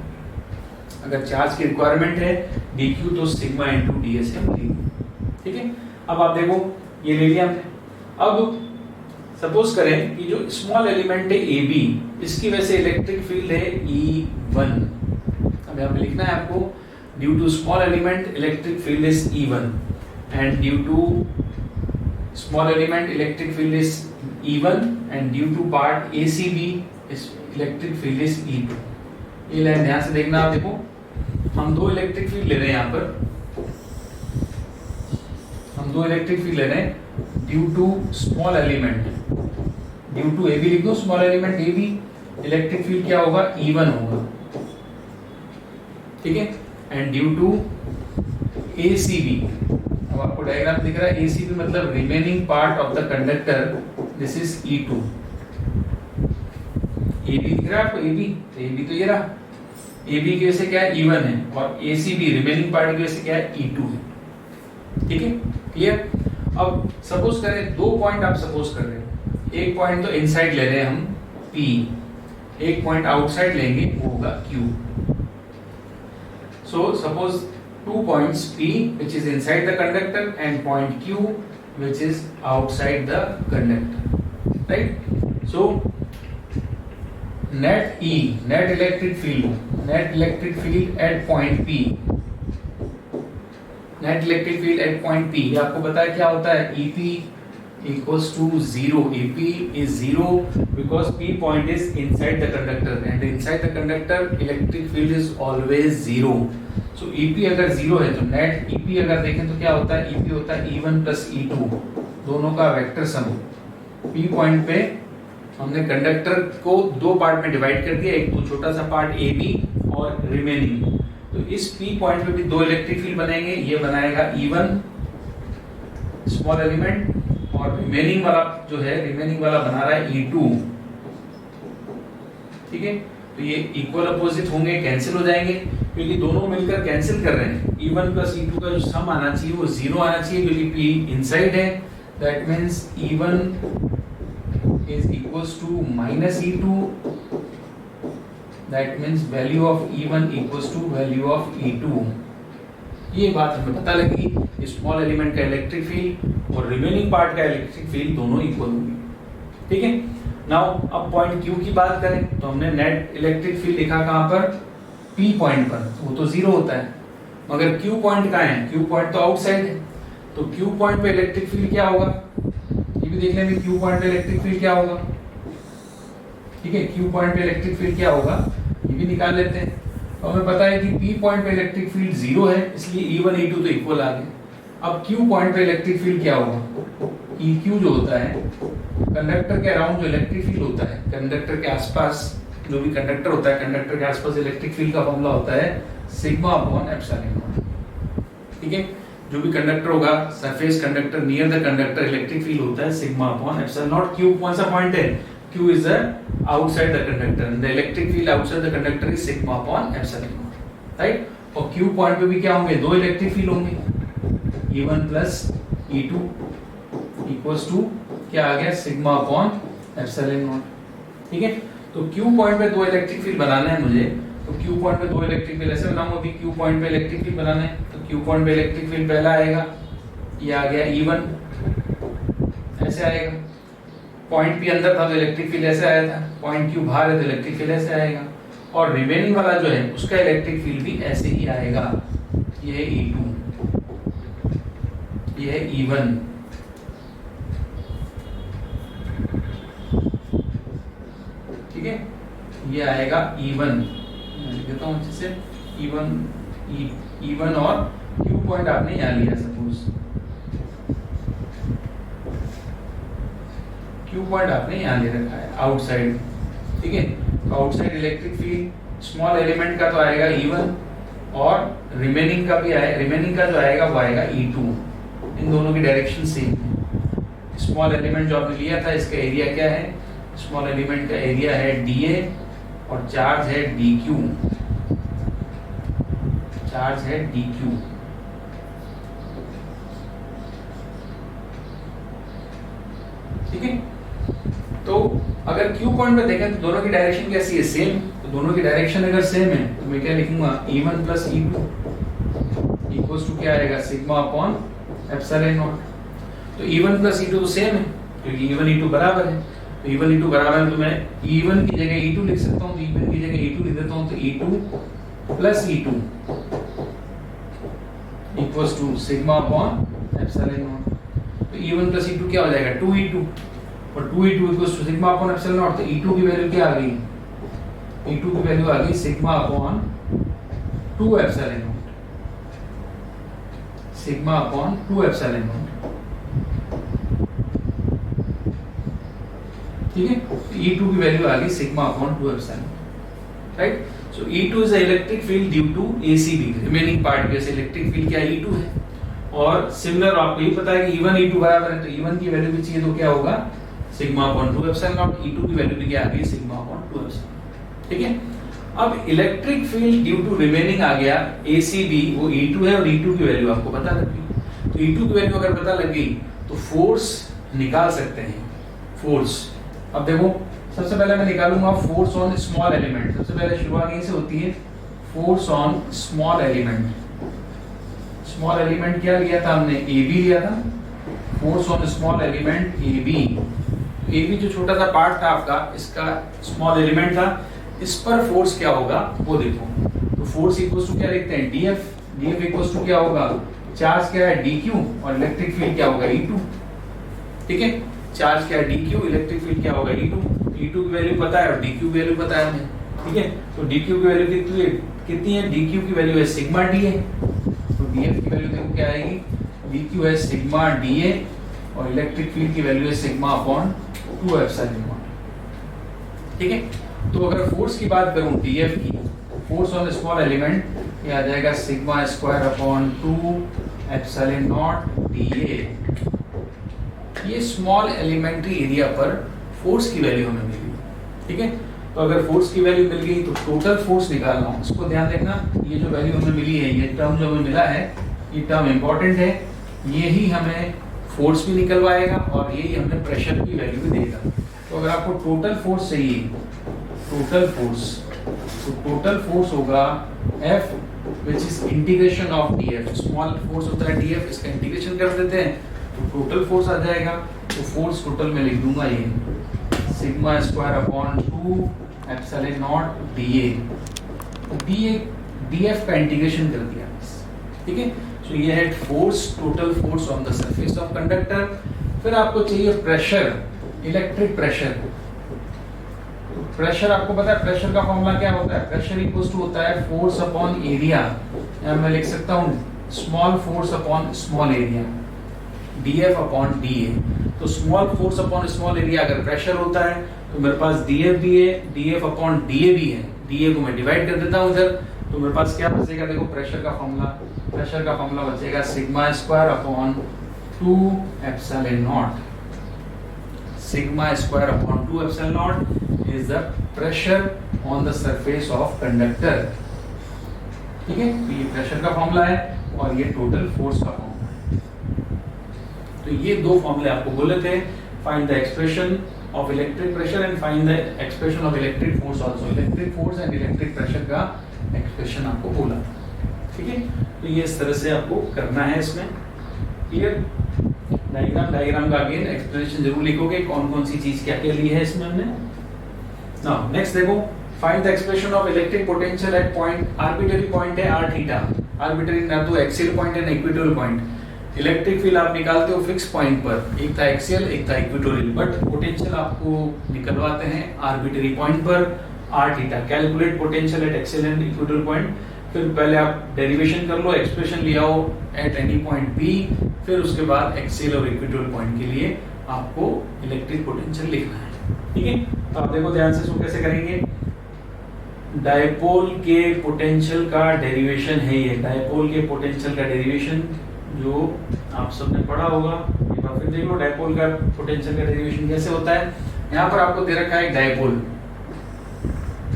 अगर चार्ज की रिक्वायरमेंट है DQ तो सिग्मा इंटू DA से हम लेंगे. ठीक है, अब आप देखो ये ले लिया हमने. अब सपोज करें कि जो स्मॉल एलिमेंट है AB, इसकी वजह से इलेक्ट्रिक फील्ड है E1. अब यहाँ पे लिखना है आपको due to small element electric field is E1 and due to small element electric field is E1 and due to part ACB electric field is E2। ये लाइन ध्यान से देखना, आप देखो हम दो इलेक्ट्रिक फील्ड ले रहे हैं, यहाँ पर हम दो इलेक्ट्रिक फील्ड ले रहे हैं due to small element, due to AB लिख दो, small element AB, electric field क्या होगा E1 होगा, ठीक है, एंड ड्यू टू ACB, अब आपको डायग्राम दिख रहा है, ACB मतलब remaining part of the conductor, this is E2। AB दिख रहा है आपको, AB तो AB तो ये रहा, AB की वजह से क्या है E1 है, और ACB रिमेनिंग पार्ट की वजह से क्या है E2 है, ठीक है, क्लियर। अब सपोज करें दो पॉइंट आप सपोज कर रहे हैं, एक पॉइंट तो इनसाइड ले रहे हैं हम P, एक पॉइंट आउटसाइड लेंगे वो होगा Q। So suppose two points P which is inside the conductor and point Q which is outside the conductor, right? So net E, net electric field at point P, net electric field at point P, ये आपको पता है क्या होता है, EP equals to 0, EP is 0 because P point is inside the conductor and inside the conductor electric field is always 0। So EP अगर 0 है तो नेट EP अगर देखें तो क्या होता है, EP होता है E1 प्लस E2, दोनों का वेक्टर सम। P पॉइंट पे हमने कंडक्टर को दो पार्ट में डिवाइड कर दिया, एक तो छोटा सा पार्ट AB और रिमेनिंग, तो इस P पॉइंट पे भी दो इलेक्ट्रिक फील्ड बनेंगे, ये बनाएगा E1 स्मॉल एलिमेंट और रिमेनिंग वाला जो है, रिमेनिंग वाला बना रहा है E2, ठीक है। तो ये इक्वल अपोजिट होंगे, कैंसिल हो जाएंगे, क्योंकि दोनों मिलकर कैंसिल कर रहे हैं। E1 प्लस E2 का जो सम आना चाहिए वो 0 आना चाहिए, क्योंकि P इनसाइड है, that means E1 is equals to minus E2, that means value of E1 equals to value of E2। ये बात हमें पता लगी, स्मॉल एलिमेंट का इलेक्ट्रिक फील्ड और रिमेनिंग पार्ट का इलेक्ट्रिक फील्ड दोनों इक्वल होंगे, ठीक है। नाउ अब पॉइंट Q की बात करें तो हमने नेट इलेक्ट्रिक फील्ड लिखा कहां पर, P पॉइंट पर, वो तो 0 होता है, मगर Q पॉइंट कहां है, Q पॉइंट तो आउटसाइड है, तो Q पॉइंट पे इलेक्ट्रिक फील्ड क्या होगा, ये भी देख लेंगे Q पॉइंट पे इलेक्ट्रिक फील्ड क्या होगा, ठीक है, Q पॉइंट पे इलेक्ट्रिक फील्ड क्या होगा ये भी निकाल लेते हैं। तो हमें पता है कि P पॉइंट पे इलेक्ट्रिक फील्ड 0 है, इसलिए E1 E2 तो इक्वल आ गए। अब Q पॉइंट पे इलेक्ट्रिक फील्ड क्या होगा, EQ जो होता है कंडक्टर के अराउंड जो इलेक्ट्रिक फील्ड होता है, कंडक्टर के आसपास जो भी कंडक्टर होता है, कंडक्टर के आसपास इलेक्ट्रिक फील्ड का फॉर्मूला होता है सिग्मा अपॉन एप्सिलॉन नॉट, ठीक है। जो भी कंडक्टर होगा, surface conductor near the conductor electric field होता है sigma upon epsilon not. Q कौन सा पॉइंट है, Q is outside the conductor and the electric field outside the conductor is sigma upon epsilon not, right. और Q point पे भी क्या होंगे, दो इलेक्ट्रिक फील्ड होंगे, E1 plus E2 equals to क्या आ गया, सिग्मा अपॉन एप्सिलॉन नॉट, ठीक है। तो Q पॉइंट पे दो इलेक्ट्रिक फील्ड बनाना है मुझे, तो Q पॉइंट पे दो इलेक्ट्रिक फील्ड ऐसे बनाऊंगा, अभी Q पॉइंट पे इलेक्ट्रिक फील्ड बनाना है, तो Q पॉइंट पे इलेक्ट्रिक फील्ड पहला आएगा, ये आ गया E1, ऐसे आएगा। पॉइंट P अंदर था तो इलेक्ट्रिक फील्ड ऐसे आया था, पॉइंट Q बाहर है तो इलेक्ट्रिक फील्ड ऐसे आएगा, और रिमेनिंग वाला जो है उसका इलेक्ट्रिक फील्ड भी ऐसे ही आएगा, ये है E2, ये है E1, ठीक है, ये आएगा E1, मैं लिख देता हूं अच्छे से, E1 और Q पॉइंट आपने यहाँ लिया, सपोज Q पॉइंट आपने यहाँ ले रखा है आउटसाइड, ठीक है। तो outside electric field small element का तो आएगा E1 और रिमेनिंग का भी आएगा, रिमेनिंग का जो आएगा वो आएगा E2, इन दोनों की डायरेक्शन सेम है। स्मॉल एलिमेंट जो आपने लिया था इसका एरिया क्या है, स्मॉल एलिमेंट का एरिया है dA और चार्ज है dQ, चार्ज है dQ, ठीक है। तो अगर Q पॉइंट पे देखें तो दोनों की डायरेक्शन कैसी है, सेम, तो दोनों की डायरेक्शन अगर सेम है तो मैं क्या लिखूंगा, E1 plus E2 equals to क्या आएगा, सिग्मा अपॉन एप्सिलॉन नॉट। तो E1 प्लस E2 तो सेम है, क्योंकि E1 E2 बराबर है, तो E1 E2 बराबर है, तो मैं E1 की जगह E2 लिख सकता हूँ, तो E1 की जगह E2 लिख देता हूँ, तो E2 plus E2 equals to sigma upon epsilon not. तो E1 प्लस E2 क्या हो जाएगा, 2E2, और 2E2 equals to sigma upon epsilon not. तो E2 की वैल्यू क्या आ गई, E2 की वैल्यू आ गई sigma upon 2 epsilon not, sigma upon 2 epsilon not. ठीक है, E2 की वैल्यू आ गई sigma upon 2 epsilon, right. So E2 is electric field due to ACB, remaining part के इलेक्ट्रिक फील्ड क्या E2 है। और सिमिलर आपको ये पता है कि E1 E2 बराबर है, तो E1 की वैल्यू भी चाहिए तो क्या होगा sigma upon 2 epsilon not, E2 की वैल्यू भी क्या आ गई सिग्मा अपॉन 2 एप्सिलॉन। ठीक है, अब electric field due to remaining आ गया ACB, वो E2 है और E2 की वैल्यू आपको पता लग गई। तो E2 की वैल्यू अगर पता लग गई तो फोर्स निकाल सकते हैं, फोर्स। अब देखो सबसे पहले मैं निकालूंगा फोर्स ऑन स्मॉल एलिमेंट। सबसे पहले शुरुआत यहीं से होती है, force on small element. Small element क्या लिया था हमने, AB लिया था। Force on small element AB जो छोटा सा पार्ट था आपका, इसका स्मॉल एलिमेंट था, इस पर फोर्स क्या होगा वो देखो। तो फोर्स इक्वल्स टू क्या लिखते हैं DF इक्वल्स टू क्या होगा, चार्ज क्या है DQ और इलेक्ट्रिक फील्ड क्या होगा E2। ठीक है, चार्ज क्या है DQ, इलेक्ट्रिक फील्ड क्या होगा E2 की वैल्यू पता है और DQ की वैल्यू पता है हमें। ठीक है, तो DQ की वैल्यू कितनी है, DQ की वैल्यू है सिग्मा DA। तो DF की वैल्यू देखो क्या आएगी, DQ है सिग्मा DA और इलेक्ट्रिक फील्ड की वैल्यू है सिग्मा अपॉन 2 एप्सिलॉन नॉट। ठीक है, तो अगर फोर्स की बात करूं DF की, फोर्स ऑन स्मॉल एलिमेंट, ये आ जाएगा sigma square upon 2 epsilon not DA। ये स्मॉल एलिमेंट्री एरिया पर फोर्स की वैल्यू हमें मिली। ठीक है, तो अगर फोर्स की वैल्यू मिल गई तो टोटल फोर्स निकालना हो, इसको ध्यान देखना। ये जो वैल्यू हमें मिली है, ये टर्म जो हमें मिला है, ये टर्म इंपॉर्टेंट है, यही हमें फोर्स भी निकलवाएगा और यही हमें प्रेशर की वैल्यू भी देगा। तो अगर आपको टोटल फोर्स चाहिए, टोटल फोर्स, तो टोटल फोर्स होगा F which is integration of DF। Small force होता है DF, इसका इंटीग्रेशन कर देते हैं तो टोटल फोर्स आ जाएगा। तो फोर्स टोटल में लिख दूंगा ये sigma square upon 2 epsilon not DA। DF का इंटीग्रेशन कर दिया। ठीक है, सो ये है force, total force on the surface of conductor. फिर आपको चाहिए प्रेशर, इलेक्ट्रिक प्रेशर। प्रेशर आपको पता है, प्रेशर का फॉर्मूला क्या होता है, प्रेशर इक्वल्स टू होता है फोर्स अपॉन एरिया। या मैं लिख सकता हूँ small force upon small area, DF upon DA। तो small force upon small area अगर प्रेशर होता है तो मेरे पास DF भी है, DF अपॉन DA भी है। DA को मैं डिवाइड कर देता हूँ इधर, तो मेरे पास क्या बचेगा, देखो प्रेशर का फॉर्मूला बचेगा sigma square upon 2 epsilon not. Sigma square upon 2 epsilon not is the pressure on the surface of conductor. ठीक है, तो ये प्रेशर का फॉर्मूला है और ये टोटल फोर्स का फॉर्मूला है। तो ये दो फॉर्मूले आपको बोले थे, find the expression of electric pressure and find the expression of electric force also. Electric force and electric pressure का एक्सप्रेशन आपको बोला। ठीक है, तो ये इस तरह से आपको करना है। इसमें क्लियर डायग्राम का अगेन एक्सप्लेनेशन जरूर लिखोगे, कौन कौन सी चीज क्या क्या ली है इसमें हमने। नाउ नेक्स्ट देखो, find the expression of electric potential at point, arbitrary point है r थीटा। आर्बिट्ररी ना तो एक्सियल पॉइंट है ना इक्वेटोरियल पॉइंट। इलेक्ट्रिक फील्ड आप निकालते हो फिक्स पॉइंट पर, एक था एक्सियल एक था इक्वेटोरियल, बट पोटेंशियल आपको निकलवाते हैं आर्बिट्ररी पॉइंट पर r theta. Calculate potential at axial and equatorial point. फिर पहले आप डेरिवेशन कर लो, एक्सप्रेशन ले आओ एट एनी पॉइंट P, फिर उसके बाद एक्सियल और इक्वेटोरियल पॉइंट के लिए आपको इलेक्ट्रिक पोटेंशियल लिखना है। ठीक है, तो आप देखो ध्यान से इसको कैसे करेंगे। डायपोल के पोटेंशियल का डेरिवेशन है ये, डायपोल के पोटेंशियल का डेरिवेशन जो आप सबने पढ़ा होगा। एक बार फिर देख लो डायपोल का पोटेंशियल का डेरिवेशन कैसे होता है। यहाँ पर आपको दे रखा है एक डायपोल,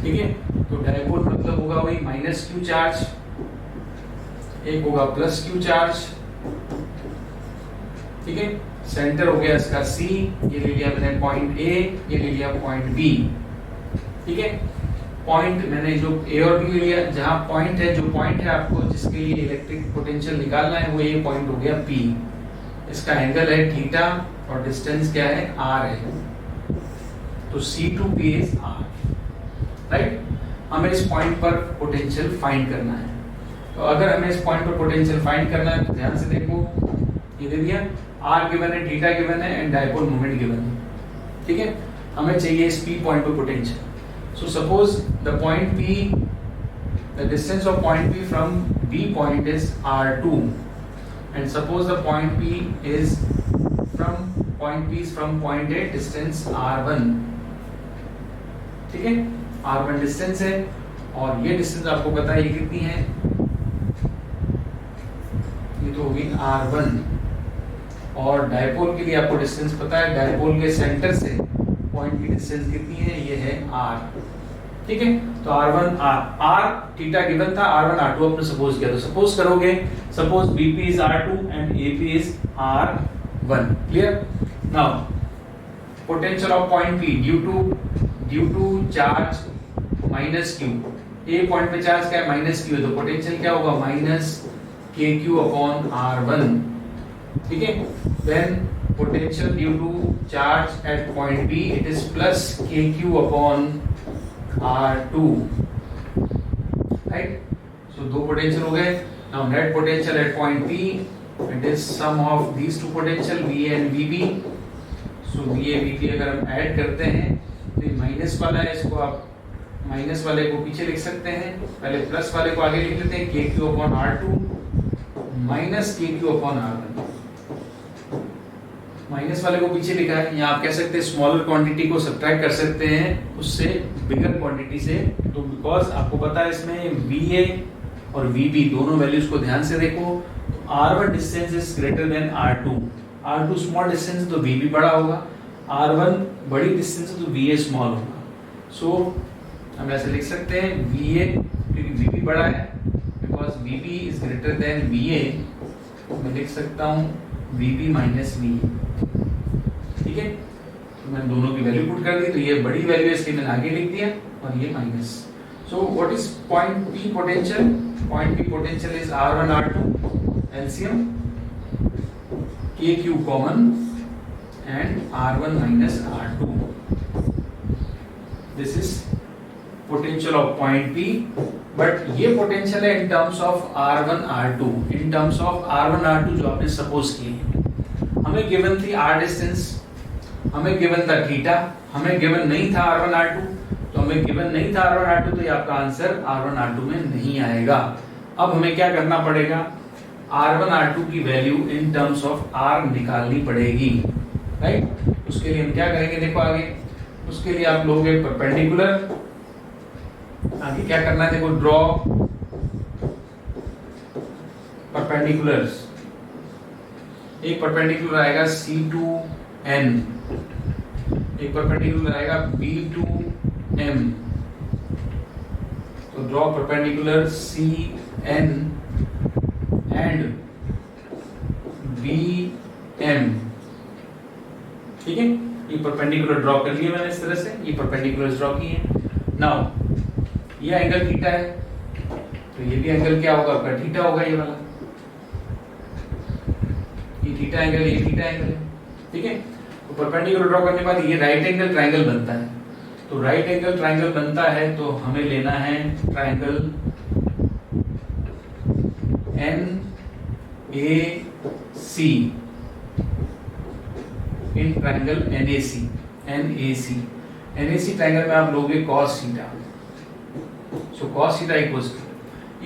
ठीक है, तो डायपोल मतलब होगा वही माइनस क्यू चार्ज, एक होगा प्लस क्यू चार्ज। ठीक है, सेंटर हो गया इसका C, ये ले लिया मैंने पॉइंट A, ये ले लिया पॉइंट B। ठीक है, पॉइंट मैंने जो A और B ले लिया, जहां पॉइंट है, जो पॉइंट है आपको जिसके लिए इलेक्ट्रिक पोटेंशियल निकालना है वो ये पॉइंट हो गया P। इसका एंगल है थीटा और डिस्टेंस क्या है R है, तो C to P is R, right. हमें इस पॉइंट पर पोटेंशियल फाइंड करना है। तो अगर हमें इस पॉइंट पर पोटेंशियल फाइंड करना है तो ध्यान से देखो, ये दे दिया R गिवन है, थीटा गिवन है एंड डायपोल मोमेंट गिवन है। ठीक है, हमें चाहिए इस P पॉइंट पे potential. So suppose the point P, the distance of point P from B point is R2 and suppose the point P is from point A distance R1. ठीक है, R1 distance है और ये distance आपको पता है ये कितनी है, ये तो होगी R1. और डायपोल के लिए आपको डिस्टेंस पता है, डायपोल के सेंटर से पॉइंट की डिस्टेंस कितनी है, ये है R. ठीक है, तो R1 R थीटा गिवन था, R1 R2 आपने सपोज किया, तो सपोज करोगे, suppose BP is R2 and AP is R1. Clear? Now potential of point P due to charge minus Q. A point पे चार्ज क्या है, माइनस Q है, तो पोटेंशियल क्या होगा, माइनस KQ अपॉन R1. ठीक है, then potential due to charge at point B it is plus KQ upon R2. right, so दो पोटेंशियल हो गए. now net potential at point P, it is sum of these two potential VA and VB. so VA VB अगर हम add करते हैं तो ये minus वाला है, इसको आप माइनस वाले को पीछे लिख सकते हैं, पहले प्लस वाले को आगे लिख लेते हैं, KQ upon R2 minus KQ upon R1. Minus वाले को पीछे लिखा है, यहाँ आप कह सकते हैं स्मॉलर क्वांटिटी को सब्ट्रैक्ट कर सकते हैं उससे बिगर क्वांटिटी से. तो बिकॉज आपको पता है इसमें VA और VB दोनों वैल्यूज को ध्यान से देखो, तो R1 distance is greater than R2. R2 small distance तो VB बड़ा होगा, R1 बड़ी डिस्टेंस तो VA स्मॉल होगा. सो हम ऐसे लिख सकते हैं VA क्योंकि VB बड़ा है, because VB is greater than VA, मैं लिख सकता हूँ VB माइनस VA. ठीक है, तो मैंने दोनों की वैल्यू पुट कर दी, तो ये बड़ी वैल्यू है इसलिए मैंने आगे लिख दिया और ये minus. So what is point P potential, point P potential is R1 R2 LCM KQ common and R1 minus R2. This is potential of point P. But ये पोटेंशियल है in terms of R1 R2, in terms of R1 R2 जो आपने suppose किए हैं. हमें given थी R distance, हमें given था थीटा, हमें गिवन नहीं था R1 R2, तो हमें गिवन नहीं था R1 R2, तो ये आपका आंसर R1 R2 में नहीं आएगा. अब हमें क्या करना पड़ेगा, R1 R2 की value in terms of R निकालनी पड़ेगी. राइट, उसके लिए हम क्या करेंगे, देखो आगे उसके लिए आप लोगे परपेंडिकुलर. आगे क्या करना है, देखो ड्रॉ परपेंडिकुलर्स. एक परपेंडिकुलर आएगा C2N, एक परपेंडिकुलर आएगा B2M. तो draw perpendicular CN and BM. ठीक है, ये परपेंडिकुलर ड्रॉ कर लिए मैंने इस तरह से, ये परपेंडिकुलर ड्रॉ किए. नाउ ये एंगल थीटा है, तो ये भी एंगल क्या होगा आपका, थीटा होगा. ये वाला ये थीटा एंगल, ये थीटा एंगल है. ठीक है, तो परपेंडिकुलर ड्रॉ करने के बाद ये राइट एंगल ट्रायंगल बनता है. तो राइट एंगल ट्रायंगल बनता है तो हमें लेना है triangle NAC in triangle NAC. NAC triangle में आप लोगे cos theta. So cos theta equals to,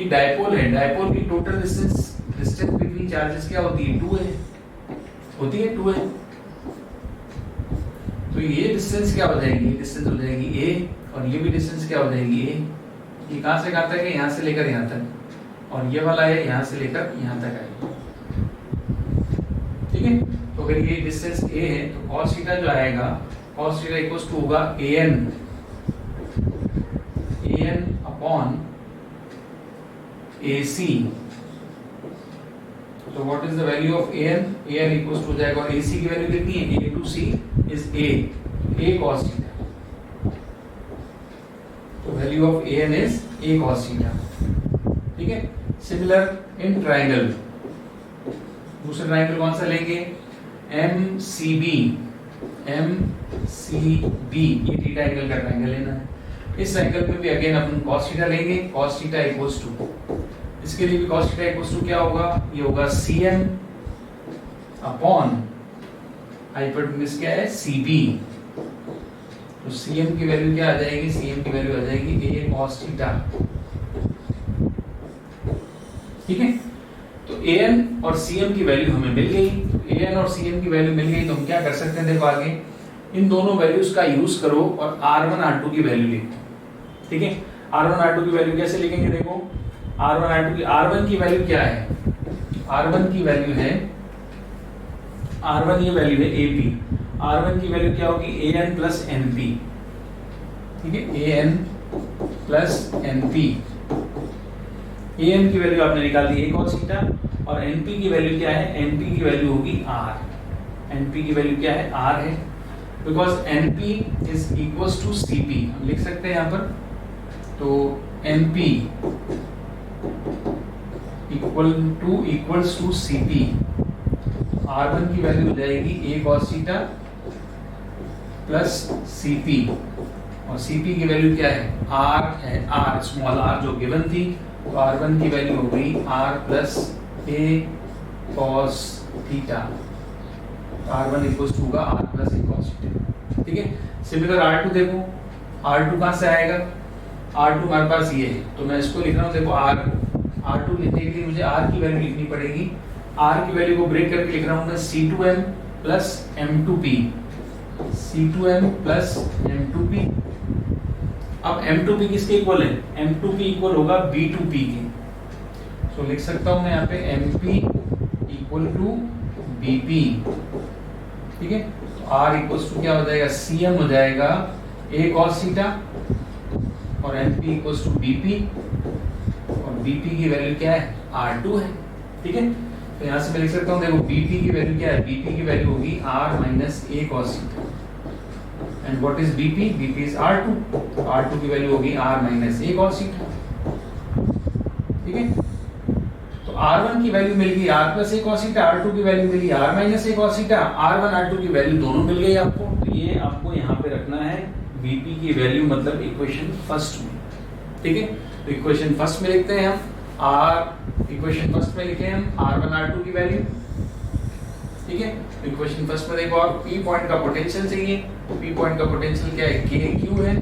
ये डायपोल है, डायपोल की टोटल डिस्टेंस बिटवीन चार्जेस क्या होती है, 2 है, होती है 2 है. तो ये डिस्टेंस क्या हो जाएगी, ये डिस्टेंस हो जाएगी A, और ये भी डिस्टेंस क्या हो जाएगी A. ये कहां से कहां तक है, यहां से लेकर यहां तक, और ये वाला है यहां से लेकर यहां तक आएगा. ठीक है, तो अगर ये डिस्टेंस A है तो cos थीटा जो आएगा, cos थीटा इक्वल्स टू होगा AN अपॉन AC. तो what is the value of AN? AN equals to जाएगा, AC की वैल्यू कितनी है, A to C is A cos theta. तो value of AN is A cos theta. ठीक है, सिमिलर इन ट्रायंगल, दूसरा ट्रायंगल कौन सा लेंगे, MCB. ये थीटा एंगल का ट्रायंगल लेना है. इस एंगल पे भी अगेन अपन cos थीटा लेंगे, cos थीटा इक्वल्स टू, इसके लिए भी cos थीटा इक्वल्स टू क्या होगा, ये होगा CM अपॉन हाइपोटेन्यूज क्या है CB. तो CM की वैल्यू क्या आ जाएगी, CM की वैल्यू आ जाएगी A cos थीटा। ठीक है, तो AN और CM की वैल्यू हमें मिल गई। तो AN और CM की वैल्यू मिल गई तो हम क्या कर सकते हैं, देखो आगे इन दोनों वैल्यूज का यूज करो और R1 R2 की वैल्यू लिखो। ठीक है, R1 R2 की वैल्यू कैसे लिखेंगे, देखो R1 R2 की, R1 की वैल्यू क्या है, R1 की वैल्यू है, R1 ये वैल्यू है AP, R1 की वैल्यू क्या होगी AN प्लस NP। ठीक है, AN प्लस NP, AN की वैल्यू आपने निकाल दी A cos थीटा, और NP की वैल्यू क्या है, NP की वैल्यू होगी R, NP की वैल्यू क्या है, R है, because NP is equals to CP, हम लिख सकते हैं यहाँ पर, तो NP equals to CP, R1 की वैल्यू हो जाएगी A cos theta plus CP, और CP की वैल्यू क्या है, R है, R स्मॉल r जो गिवन थी, तो R1 की वैल्यू हो गई R plus A cos theta, R1 equals to होगा R plus A cos theta. ठीक है, सिमिलर R2 देखो, R2 कहाँ से आएगा, R2 हमारे पास ये है, तो मैं इसको लिख रहा हूँ, देखो R2 लिखने के लिए मुझे R की वैल्यू लिखनी पड़ेगी, R की वैल्यू को ब्रेक करके लिख रहा हूँ मैं C2M plus M2P, C2M plus M2P। अब M2P किसके इक्वल है, M2P इक्वल होगा B2P के, तो लिख सकता हूँ मैं यहाँ पे MP इक्वल टू BP। ठीक है, तो R इक्वल टू क्या हो जाएगा, CM हो जाएगा A cos थीटा, और MP इक्वल टू BP, और BP की वैल्यू क्या है, R2 है। ठीक है, तो यहाँ से मैं लिख सकता हूँ, देखो BP की वैल्यू क्या है, BP की वैल्यू होगी R minus A cos theta, and what is BP, BP is R2, तो R2 की वैल्यू होगी R minus A cos theta. ठीक है, तो R1 की वैल्यू मिल गई R plus A cos theta, R2 की वैल्यू मिली R minus A cos theta, R1 R2 की वैल्यू दोनों मिल गई आपको, तो ये आपको यहाँ पे रखना है BP की वैल्यू, मतलब इक्वेशन फर्स्ट में। ठीक है, तो इक्वेशन फर्स्ट में लिखते हैं हम इक्वेशन फर्स्ट में लिखे हम R1 R2 की वैल्यू। ठीक है, तो इक्वेशन फर्स्ट में देखो आप P पॉइंट का पोटेंशियल चाहिए, तो P पॉइंट का पोटेंशियल क्या है, KQ है,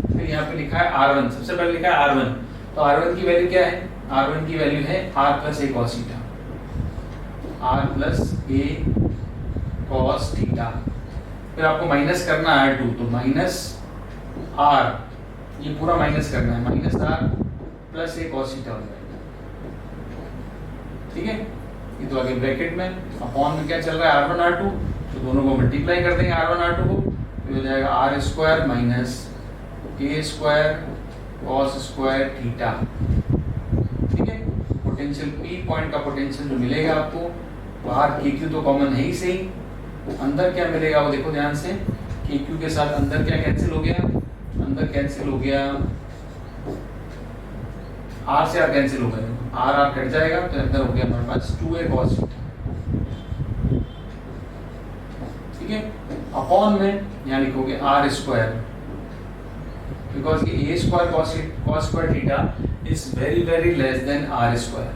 फिर यहाँ पे लिखा है R1, सबसे पहले लिखा है R1, तो R1 की वैल्यू क्या है, R1 की वैल्यू है R plus A cos theta, R plus A cos theta, फिर आपको माइनस करना है R2, तो माइनस R, ये पूरा माइनस करना है, minus R plus A cos theta हो जाएगा। ठीक है, ये तो आगे ब्रैकेट में अपॉन में क्या चल रहा है, R1 R2, तो दोनों को मल्टीप्लाई कर देंगे R1 R2 को, तो हो जाएगा R square minus A square cos square theta. ठीक है, पोटेंशियल P पॉइंट का पोटेंशियल जो मिलेगा आपको, बाहर KQ तो कॉमन है ही सही, अंदर क्या मिलेगा वो देखो ध्यान से, KQ के साथ अंदर क्या कैंसिल हो गया, अंदर कैंसिल हो गया, R से R कैंसिल हो गया, R कट जाएगा, तो अंदर हो गया हमारे पास 2A cos थीटा। ठीक है, अपॉन में यहाँ लिखोगे R स्क्वायर, बिकॉज ये A square cos square theta is very very less than R square,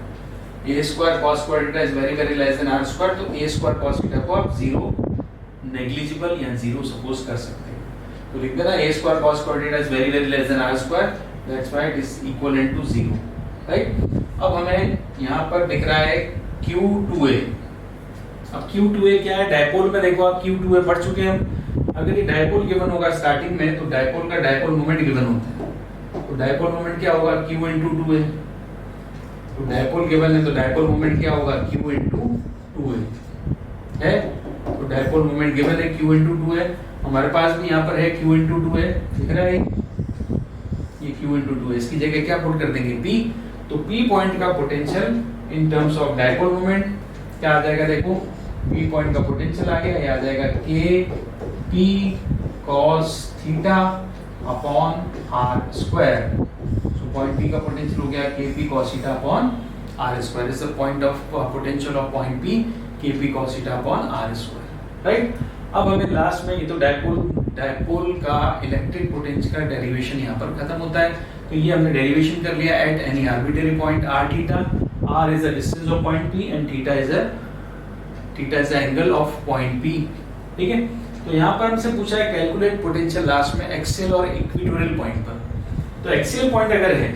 A square cos square theta is very very less than R square, तो A square cos theta को आप zero negligible या zero suppose कर सकते हैं, तो लिख देना A square cos square theta is very very less than R square, that's why it is equivalent to zero. Right, अब हमें यहाँ पर दिख रहा है Q2A, अब Q2A क्या है, डायपोल में देखो आप Q2A पढ़ चुके हैं हम, अगर ये डायपोल गिवन होगा स्टार्टिंग में, तो डायपोल का डायपोल मोमेंट गिवन होता है, तो डायपोल मोमेंट क्या होगा, Q into 2A, तो डायपोल गिवन है तो डायपोल मोमेंट क्या होगा, Q into 2A है, तो डायपोल मोमेंट गिवन है Q into 2A, हमारे पास भी यहाँ पर है Q into 2A, दिख रहा है ये Q into 2A, इसकी जगह क्या पुट कर देंगे P, तो P पॉइंट का potential in terms of dipole moment क्या आ जाएगा, देखो P पॉइंट का पोटेंशियल आ गया, ये आ जाएगा K P cos theta upon R square, so point P का पोटेंशियल हो गया K P cos theta upon R square, is the point of potential of point P, K P cos theta upon R square. Right, अब हमें last में ये तो dipole का electric potential का डेरिवेशन यहाँ पर खत्म होता है, तो ये हमने डेरिवेशन कर लिया at any arbitrary point r theta, r is the distance of point P and theta is the angle of point P। ठीक है, तो यहाँ पर हमसे पूछा है कैलकुलेट पोटेंशियल लास्ट में एक्सियल और इक्वेटोरियल पॉइंट पर। तो एक्सियल पॉइंट अगर है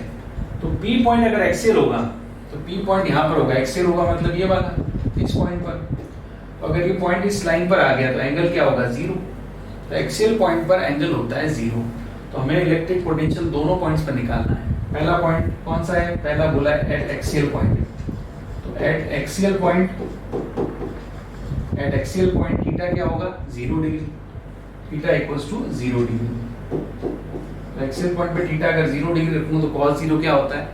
तो पी पॉइंट अगर एक्सियल होगा तो पी पॉइंट यहाँ पर होगा, एक्सियल होगा मतलब ये वाला इस पॉइंट पर। तो अगर ये पॉइंट इस लाइन पर आ गया तो एंगल क्या होगा, जीरो। तो एक्सियल पॉइंट पर एंगल होता है जीरो। तो हमें इलेक्ट्रिक पोटेंशियल दोनों पॉइंट्स पर निकालना है। पहला पॉइंट कौन सा है, पहला बोला है एट एक्सियल पॉइंट। तो एट एक्सियल पॉइंट थीटा क्या होगा, 0 degree, theta equals to 0 degree. तो एक्सियल पॉइंट पे थीटा अगर 0 डिग्री रखूं तो cos 0 क्या होता है,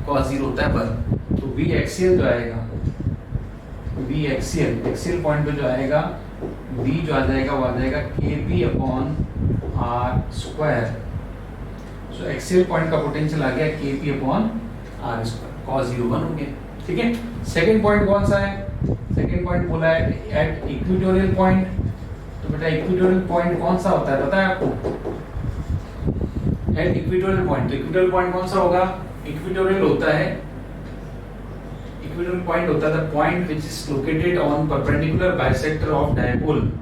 cos 0 होता है 1। तो v एक्सियल जो आएगा, v एक्सियल पॉइंट पे जो आएगा v जो आ जाएगा वो आ जाएगा kp अपॉन r स्क्वायर। सो एक्सियल पॉइंट का पोटेंशियल आ गया kp upon r square, cos 0 1 हो गया। ठीक है, सेकंड पॉइंट कौन सा है, सेकंड पॉइंट बोला है एट इक्वेटोरियल पॉइंट। तो बेटा इक्वेटोरियल पॉइंट कौन सा होता है पता है आपको, एट इक्वेटोरियल पॉइंट। तो इक्वेटोरियल पॉइंट कौन सा होगा, इक्वेटोरियल होता है, इक्वेटोरियल पॉइंट होता है the point which is located on perpendicular bisector of dipole.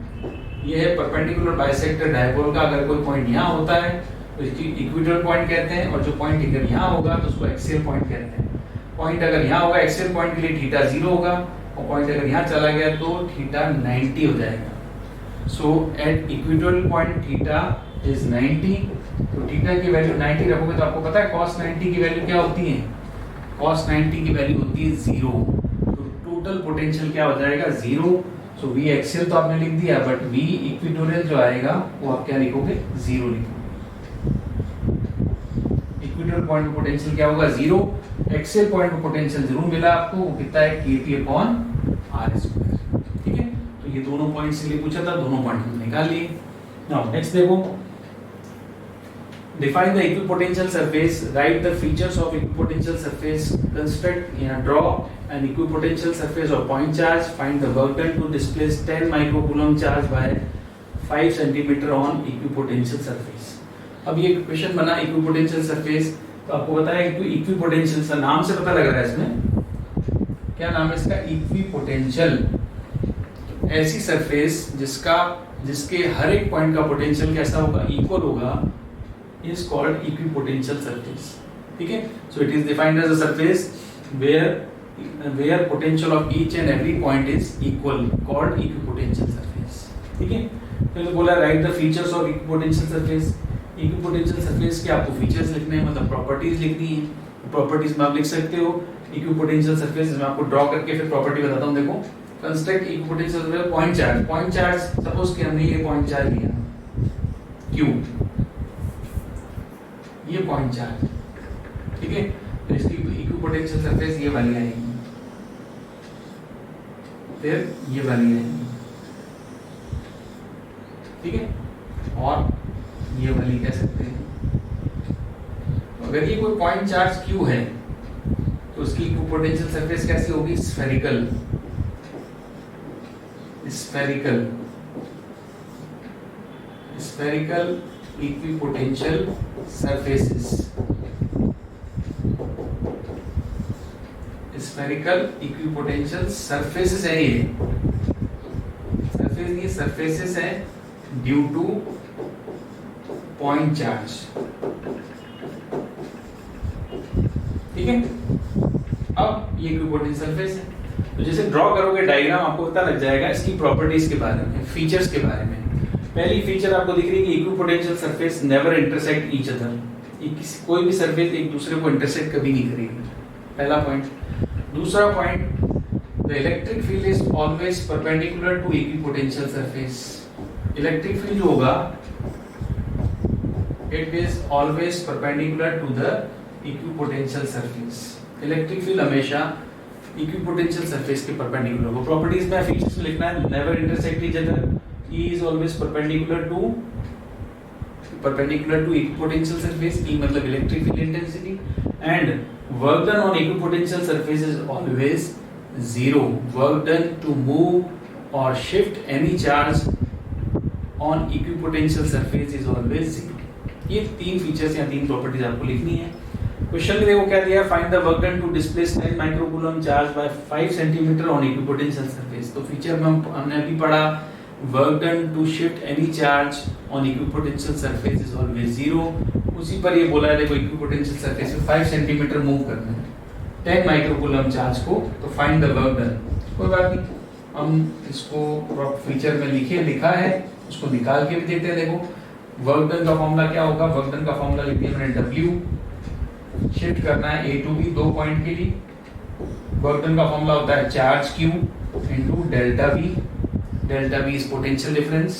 ये है परपेंडिकुलर बाइसेक्टर डायपोल का अगर कोई पॉइंट यहाँ होता है तो इसकी इक्वेटोरियल पॉइंट कहते हैं, और जो पॉइंट अगर यहाँ होगा तो उसको एक्सियल पॉइंट कहते हैं। पॉइंट अगर यहाँ होगा एक्सियल पॉइंट के लिए थीटा 0 होगा, और पॉइंट अगर यहाँ चला गया तो थीटा 90 हो जाएगा। So at equatorial point theta is 90। तो थीटा की वैल्यू 90 रखोगे तो आपको पता है cos 90 की वैल्यू क्या होती है, cos 90 की वैल्यू होती है 0। तो टोटल पोटेंशियल क्या हो जाएगा, 0। सो v एक्सियल तो आपने लिख दिया, बट v इक्वेटोरियल जो आएगा वो आप क्या लिखोगे, 0 लिखोगे। इक्वेटोरियल पॉइंट पे पोटेंशियल क्या होगा, 0। एक्सियल पॉइंट पे पोटेंशियल जरूर मिला आपको, वो कितना है kp अपॉन r स्क्वायर। ठीक है, तो ये दोनों पॉइंट्स के लिए पूछा था, दोनों पॉइंट हमने निकाल लिए। नाउ नेक्स्ट देखो, define the equipotential surface, write the features of equipotential surface, construct draw an equipotential surface of point charge, find the work done to displace 10 microcoulomb charge by 5 cm on equipotential surface। अब ये question बना equipotential surface, तो आपको पता है equipotential सा नाम से पता लग रहा है इसमें क्या नाम है इसका, इक्विपोटेंशियल। ऐसी सरफेस जिसके हर एक पॉइंट का पोटेंशियल कैसा होगा, इक्वल होगा, is called equipotential surface। ठीक है, so it is defined as a surface where potential of each and every point is equal, called equipotential surface। ठीक है, फिर बोला write the features of equipotential surface। equipotential surface के आपको features लिखने हैं, मतलब प्रॉपर्टीज लिखनी है। प्रॉपर्टीज में आप लिख सकते हो equipotential surface, मैं आपको ड्रॉ करके फिर प्रॉपर्टी बताता हूँ। देखो, construct equipotential surface point charge. Point charge suppose कि हमने ये पॉइंट चार्ज लिया Q, ये पॉइंट चार्ज, ठीक है, तो इसकी इक्विपोटेंशियल सरफेस ये वाली आएगी, फिर ये वाली आएगी, ठीक है, और ये वाली कह सकते हैं। तो अगर ये कोई पॉइंट चार्ज Q है तो उसकी इक्विपोटेंशियल सरफेस कैसी होगी, spherical. Spherical spherical equipotential surfaces. Spherical equipotential surfaces है ये, सरफेसेस है ड्यू टू पॉइंट चार्ज। ठीक है, अब ये इक्विपोटेंशियल सरफेस है, तो जैसे ड्रॉ करोगे डायग्राम आपको पता लग जाएगा इसकी प्रॉपर्टीज के बारे में, फीचर्स के बारे में। पहली फीचर आपको दिख रही है कि equipotential surface never intersect each other. कोई भी सरफेस एक दूसरे को इंटरसेक्ट कभी नहीं करेगी, पहला पॉइंट। दूसरा point, the electric field is always perpendicular to equipotential surface. Electric field जो होगा it is always perpendicular to the equipotential surface. Electric field हमेशा इक्विपोटेंशियल सरफेस के परपेंडिकुलर होगा। प्रॉपर्टीज में फीचर्स में लिखना है, never intersect each other, E is always perpendicular to equipotential surface, E मतलब electric field intensity, and work done on equipotential surface is always zero. Work done to move or shift any charge on equipotential surface is always zero. ये तीन features या तीन properties आपको लिखनी है। Question में देखो क्या दिया, find the work done to displace 10 microcoulomb charge by 5 centimetre on equipotential surface. तो फीचर में हमने अभी पढ़ा work done to shift any charge on equipotential surface is always 0। उसी पर ये बोला है, देखो इक्विपोटेंशियल सरफेस में 5 सेंटीमीटर मूव करना है 10 माइक्रोकूलम चार्ज को, तो फाइंड द वर्क डन। कोई बात नहीं, हम इसको फीचर में लिखा है, उसको निकाल के भी देखते हैं। देखो वर्क डन का फॉर्मूला क्या होगा, वर्क डन का फॉर्मूला लिख दिया मैंने, W शिफ्ट करना है A टू B 2 पॉइंट के लिए। वर्क डन का फॉर्मूला होता है charge Q into delta V, delta V is potential difference,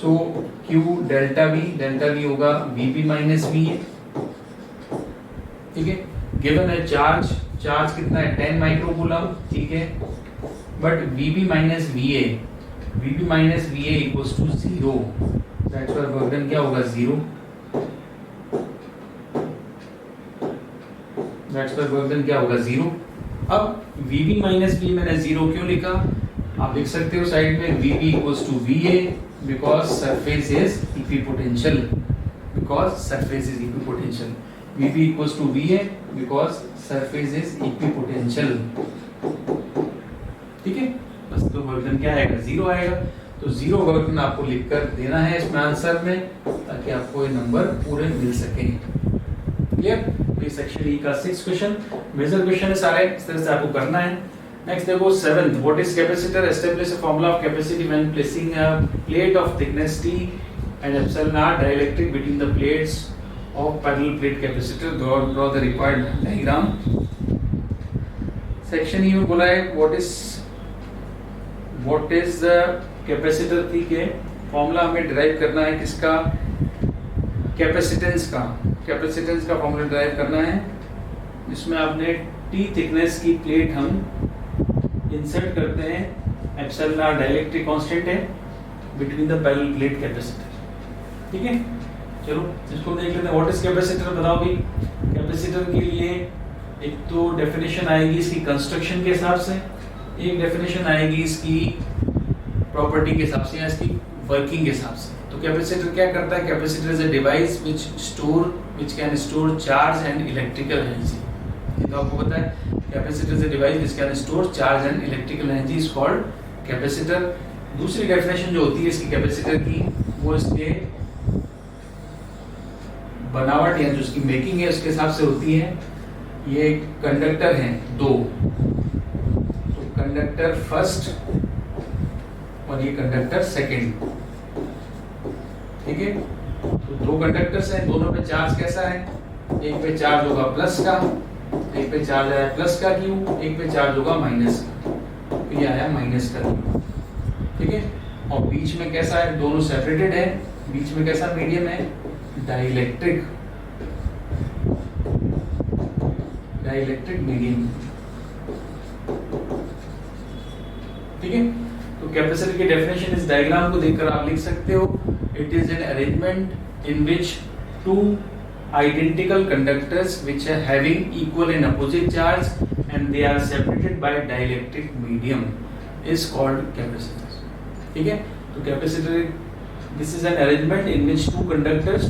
so Q delta V होगा VB माइनस VA, ठीक है। गिवन है चार्ज कितना है 10 माइक्रोकूलम, ठीक है, बट VB माइनस VA equals to 0, that's why work done क्या होगा 0, दैट्स व्हाई वर्क डन क्या होगा 0। अब VB माइनस V मैंने 0 क्यों लिखा, आप लिख सकते हो साइड में VB equals to VA because surface is equipotential, VB equals to VA because surface is equipotential, ठीक है। बस तो वर्क डन क्या आएगा 0 आएगा, तो 0 वर्क डन आपको लिखकर देना है इसमें आंसर में, ताकि आपको ये नंबर पूरे मिल सके। क्लियर। ये सेक्शन ई का 6 क्वेश्चन, मेजर क्वेश्चन है सारे, इस तरह से आपको करना है। नेक्स्ट देखो 7th, what is capacitor, establish a formula of capacity when placing a plate of thickness T and epsilon r dielectric between the plates of parallel plate capacitor, draw the required diagram। Section E में बोला है what is capacitor थी के formula हमें derive करना है, किसका, capacitance का फॉर्मूला डिराइव करना है, जिसमें आपने T थिकनेस की प्लेट हम इंसर्ट करते हैं, एप्सिलॉन r डाइलेक्ट्रिक कांस्टेंट है between the parallel plate capacitor, ठीक है। चलो इसको देख लेते हैं, व्हाट इज कैपेसिटर, बताओ भाई। कैपेसिटर के लिए एक तो डेफिनेशन आएगी इसकी कंस्ट्रक्शन के हिसाब से, एक डेफिनेशन आएगी इसकी प्रॉपर्टी के हिसाब से या इसकी वर्किंग के हिसाब से। तो कैपेसिटर क्या करता है, capacitor is a device which can store charge and electrical energy, ये तो आपको पता है। Capacitor is a device which can store charge and electrical energy is called capacitor. दूसरी डेफिनेशन जो होती है इसकी कैपेसिटर की, वो इसके बनावट या जो उसकी मेकिंग है उसके हिसाब से होती है। ये कंडक्टर हैं 2, तो कंडक्टर फर्स्ट और ये कंडक्टर सेकंड, ठीक है। तो 2 कंडक्टर्स हैं, दोनों पे चार्ज कैसा है, एक पे चार्ज होगा प्लस का, एक पे चार्ज आया प्लस का क्यू, एक पे चार्ज होगा माइनस का, तो ये आया माइनस का क्यू, ठीक है। और बीच में कैसा है, दोनों सेपरेटेड है, बीच में कैसा मीडियम है, डाइलेक्ट्रिक मीडियम, ठीक है। तो कैपेसिटर की डेफिनेशन इस डायग्राम को देखकर आप लिख सकते हो, it is an arrangement in which 2 identical conductors which are having equal and opposite charge and they are separated by dielectric medium is called capacitor, ठीक है। तो capacitor this is an arrangement in which two conductors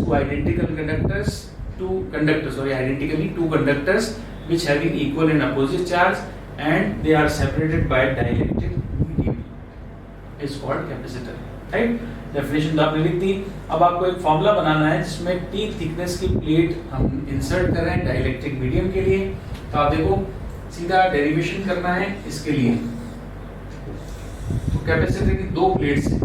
which having equal and opposite charge and they are separated by dielectric medium is called capacitor, right। Definition तो आपने लिख दी। अब आपको एक formula बनाना है जिसमें T थिकनेस की प्लेट हम इंसर्ट कर रहे हैं डाइलेक्ट्रिक मीडियम के लिए। तो आप देखो सीधा डेरिवेशन करना है इसके लिए। तो कैपेसिटर की 2 प्लेट्स हैं,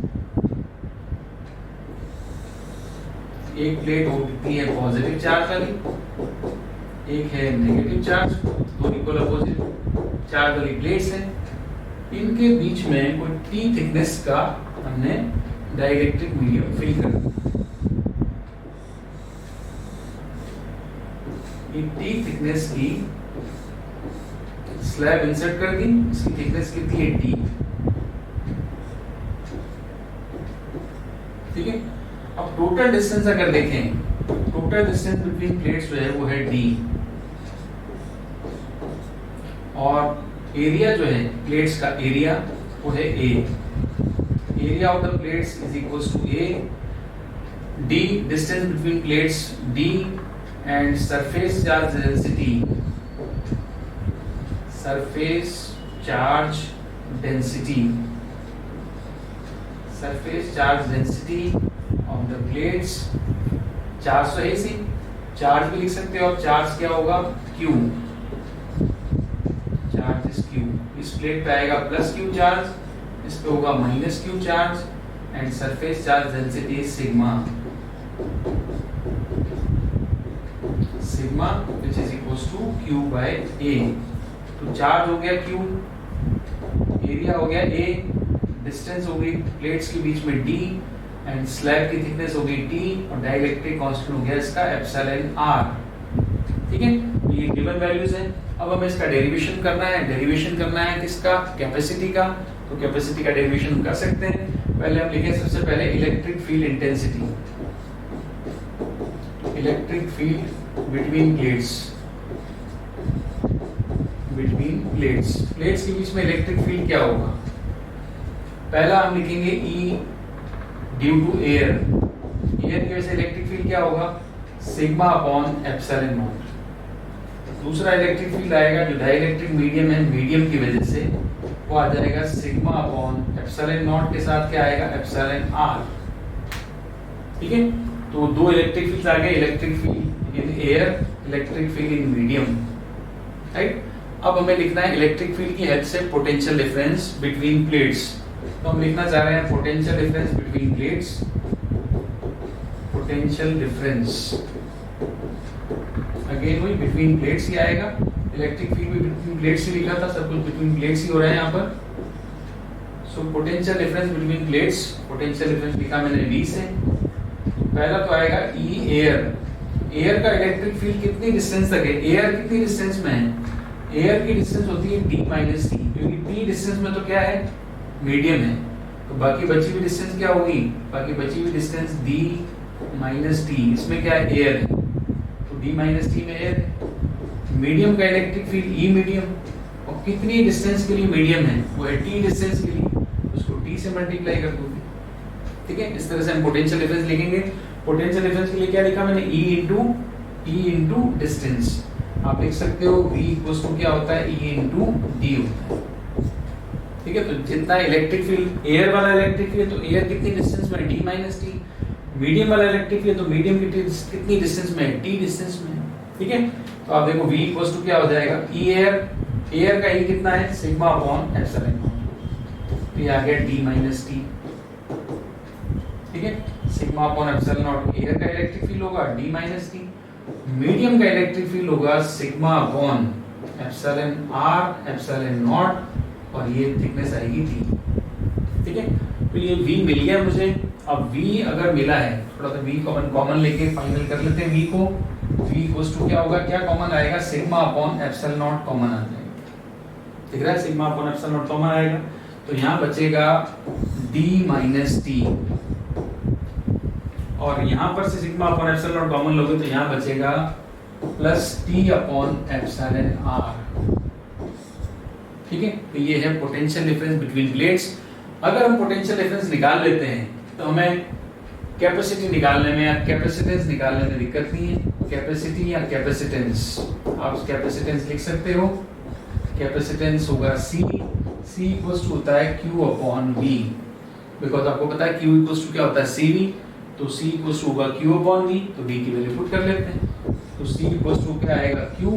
एक प्लेट होती है पॉजिटिव चार्ज वाली, एक है negative charge, 2 equal opposite charge वाली प्लेट्स हैं। इनके बीच में कोई T थिकनेस का हमने डाइलेक्ट्रिक मीडियम फिल कर T थिकनेस की स्लैब इंसर्ट कर दी, इसकी थिकनेस कितनी है D, ठीक है। अब टोटल डिस्टेंस अगर देखें, टोटल डिस्टेंस बिटवीन प्लेट्स जो है वो है D, और एरिया जो है प्लेट्स का एरिया वो है A। Area of the plates is equals to A, D distance between plates D, and surface charge density, surface charge surface charge density of the plates, charge तो है सी, charge भी लिख सकते हो, और चार्ज क्या होगा Q, चार्ज इज Q, इस प्लेट पे आएगा प्लस Q चार्ज, इस पे होगा minus Q charge, and surface charge density is sigma, sigma which is equals to Q by A। तो चार्ज हो गया Q, एरिया हो गया A, डिस्टेंस हो गई प्लेट्स के बीच में D, एंड स्लैब की थिकनेस हो गई T, और डाइलेक्ट्रिक कांस्टेंट हो गया इसका एप्सिलॉन R। ठीक है, ये गिवन वैल्यूज हैं। अब हमें इसका डेरिवेशन करना है, डेरिवेशन करना है किसका, कैपेसिटी का। तो कैपेसिटी का डेरिवेशन हम कर सकते हैं। पहले हम लिखें सबसे पहले electric field intensity, electric field between plates, between plates, plates के बीच में इलेक्ट्रिक फील्ड क्या होगा। पहला हम लिखेंगे E due to air, air की वजह से इलेक्ट्रिक फील्ड क्या होगा, सिग्मा अपॉन एप्सिलॉन नॉट। दूसरा इलेक्ट्रिक फील्ड आएगा जो डाइलेक्ट्रिक मीडियम है, मीडियम की वजह से वो आ जाएगा सिग्मा अपॉन एप्सिलॉन नॉट के साथ क्या आएगा, एप्सिलॉन R। ठीक है, तो दो इलेक्ट्रिक फील्ड्स आ गए, electric field in air, electric field in medium, right. अब हमें लिखना है इलेक्ट्रिक फील्ड की हेल्प से पोटेंशियल डिफरेंस बिटवीन प्लेट्स। तो हम लिखना चाह रहे हैं potential difference between plates, potential difference again वही बिटवीन प्लेट्स ही आएगा, इलेक्ट्रिक फील्ड भी बिटवीन प्लेट्स ही लिखा था, सब कुछ बिटवीन प्लेट्स ही हो रहा है यहाँ पर। So potential difference between plates, potential difference लिखा मैंने V से। पहला तो आएगा E एयर, एयर का इलेक्ट्रिक फील्ड कितनी डिस्टेंस तक है, एयर कितनी डिस्टेंस में है, एयर की डिस्टेंस होती है D माइनस T, क्योंकि T डिस्टेंस में तो क्या है, मीडियम है, तो बाकी बची हुई डिस्टेंस क्या होगी, बाकी बची हुई डिस्टेंस D माइनस T, इसमें क्या है, एयर है, तो D माइनस T में एयर है। मीडियम का इलेक्ट्रिक फील्ड E मीडियम, और कितनी डिस्टेंस के लिए मीडियम है, वो है T डिस्टेंस के लिए, उसको T से मल्टीप्लाई कर दोगे। ठीक है, इस तरह से हम पोटेंशियल डिफरेंस लिखेंगे। पोटेंशियल डिफरेंस के लिए क्या लिखा मैंने, E इंटू डिस्टेंस। आप लिख सकते हो V इक्वल्स टू क्या होता है, E इंटू D होता है। ठीक है, तो जितना इलेक्ट्रिक फील्ड, एयर वाला इलेक्ट्रिक फील्ड, तो एयर कितनी डिस्टेंस में है, D माइनस T। मीडियम वाला इलेक्ट्रिक फील्ड, तो मीडियम कितनी डिस्टेंस में है, T डिस्टेंस में है। ठीक है, तो आप देखो V इक्वल्स टू क्या हो जाएगा, E एयर, एयर का E कितना है, सिग्मा अपॉन एप्सिलॉन नॉट, तो ये आ गया D माइनस T। ठीक है, sigma upon epsilon not air का इलेक्ट्रिक फील्ड होगा D माइनस T, मीडियम का इलेक्ट्रिक फील्ड होगा sigma upon epsilon R epsilon not, और ये थिकनेस आएगी T। ठीक है, तो ये V मिल गया मुझे। अब V अगर मिला है, थोड़ा सा V कॉमन लेके फाइनल कर लेते हैं V को। V इक्वल्स टू क्या होगा, क्या कॉमन आएगा, sigma upon epsilon not common आ जाएगा। दिख रहा है, sigma upon epsilon not common आएगा, तो यहाँ बचेगा D माइनस T, और यहाँ पर से sigma upon epsilon not common लोगे तो यहाँ बचेगा plus T upon epsilon R। ठीक है, तो ये है पोटेंशियल डिफरेंस बिटवीन प्लेट्स। अगर हम पोटेंशियल डिफरेंस निकाल लेते हैं तो हमें कैपेसिटी निकालने में या कैपेसिटेंस निकालने में दिक्कत नहीं है। कैपेसिटी या कैपेसिटेंस, आप कैपेसिटेंस लिख सकते हो, कैपेसिटेंस होगा C इक्वल्स टू होता है Q अपॉन V, बिकॉज आपको पता है Q इक्वल्स टू क्या होता है, CV, तो C इक्वल्स टू होगा Q अपॉन V, तो V की वैल्यू पुट कर लेते हैं। तो C इक्वल्स टू क्या आएगा, Q,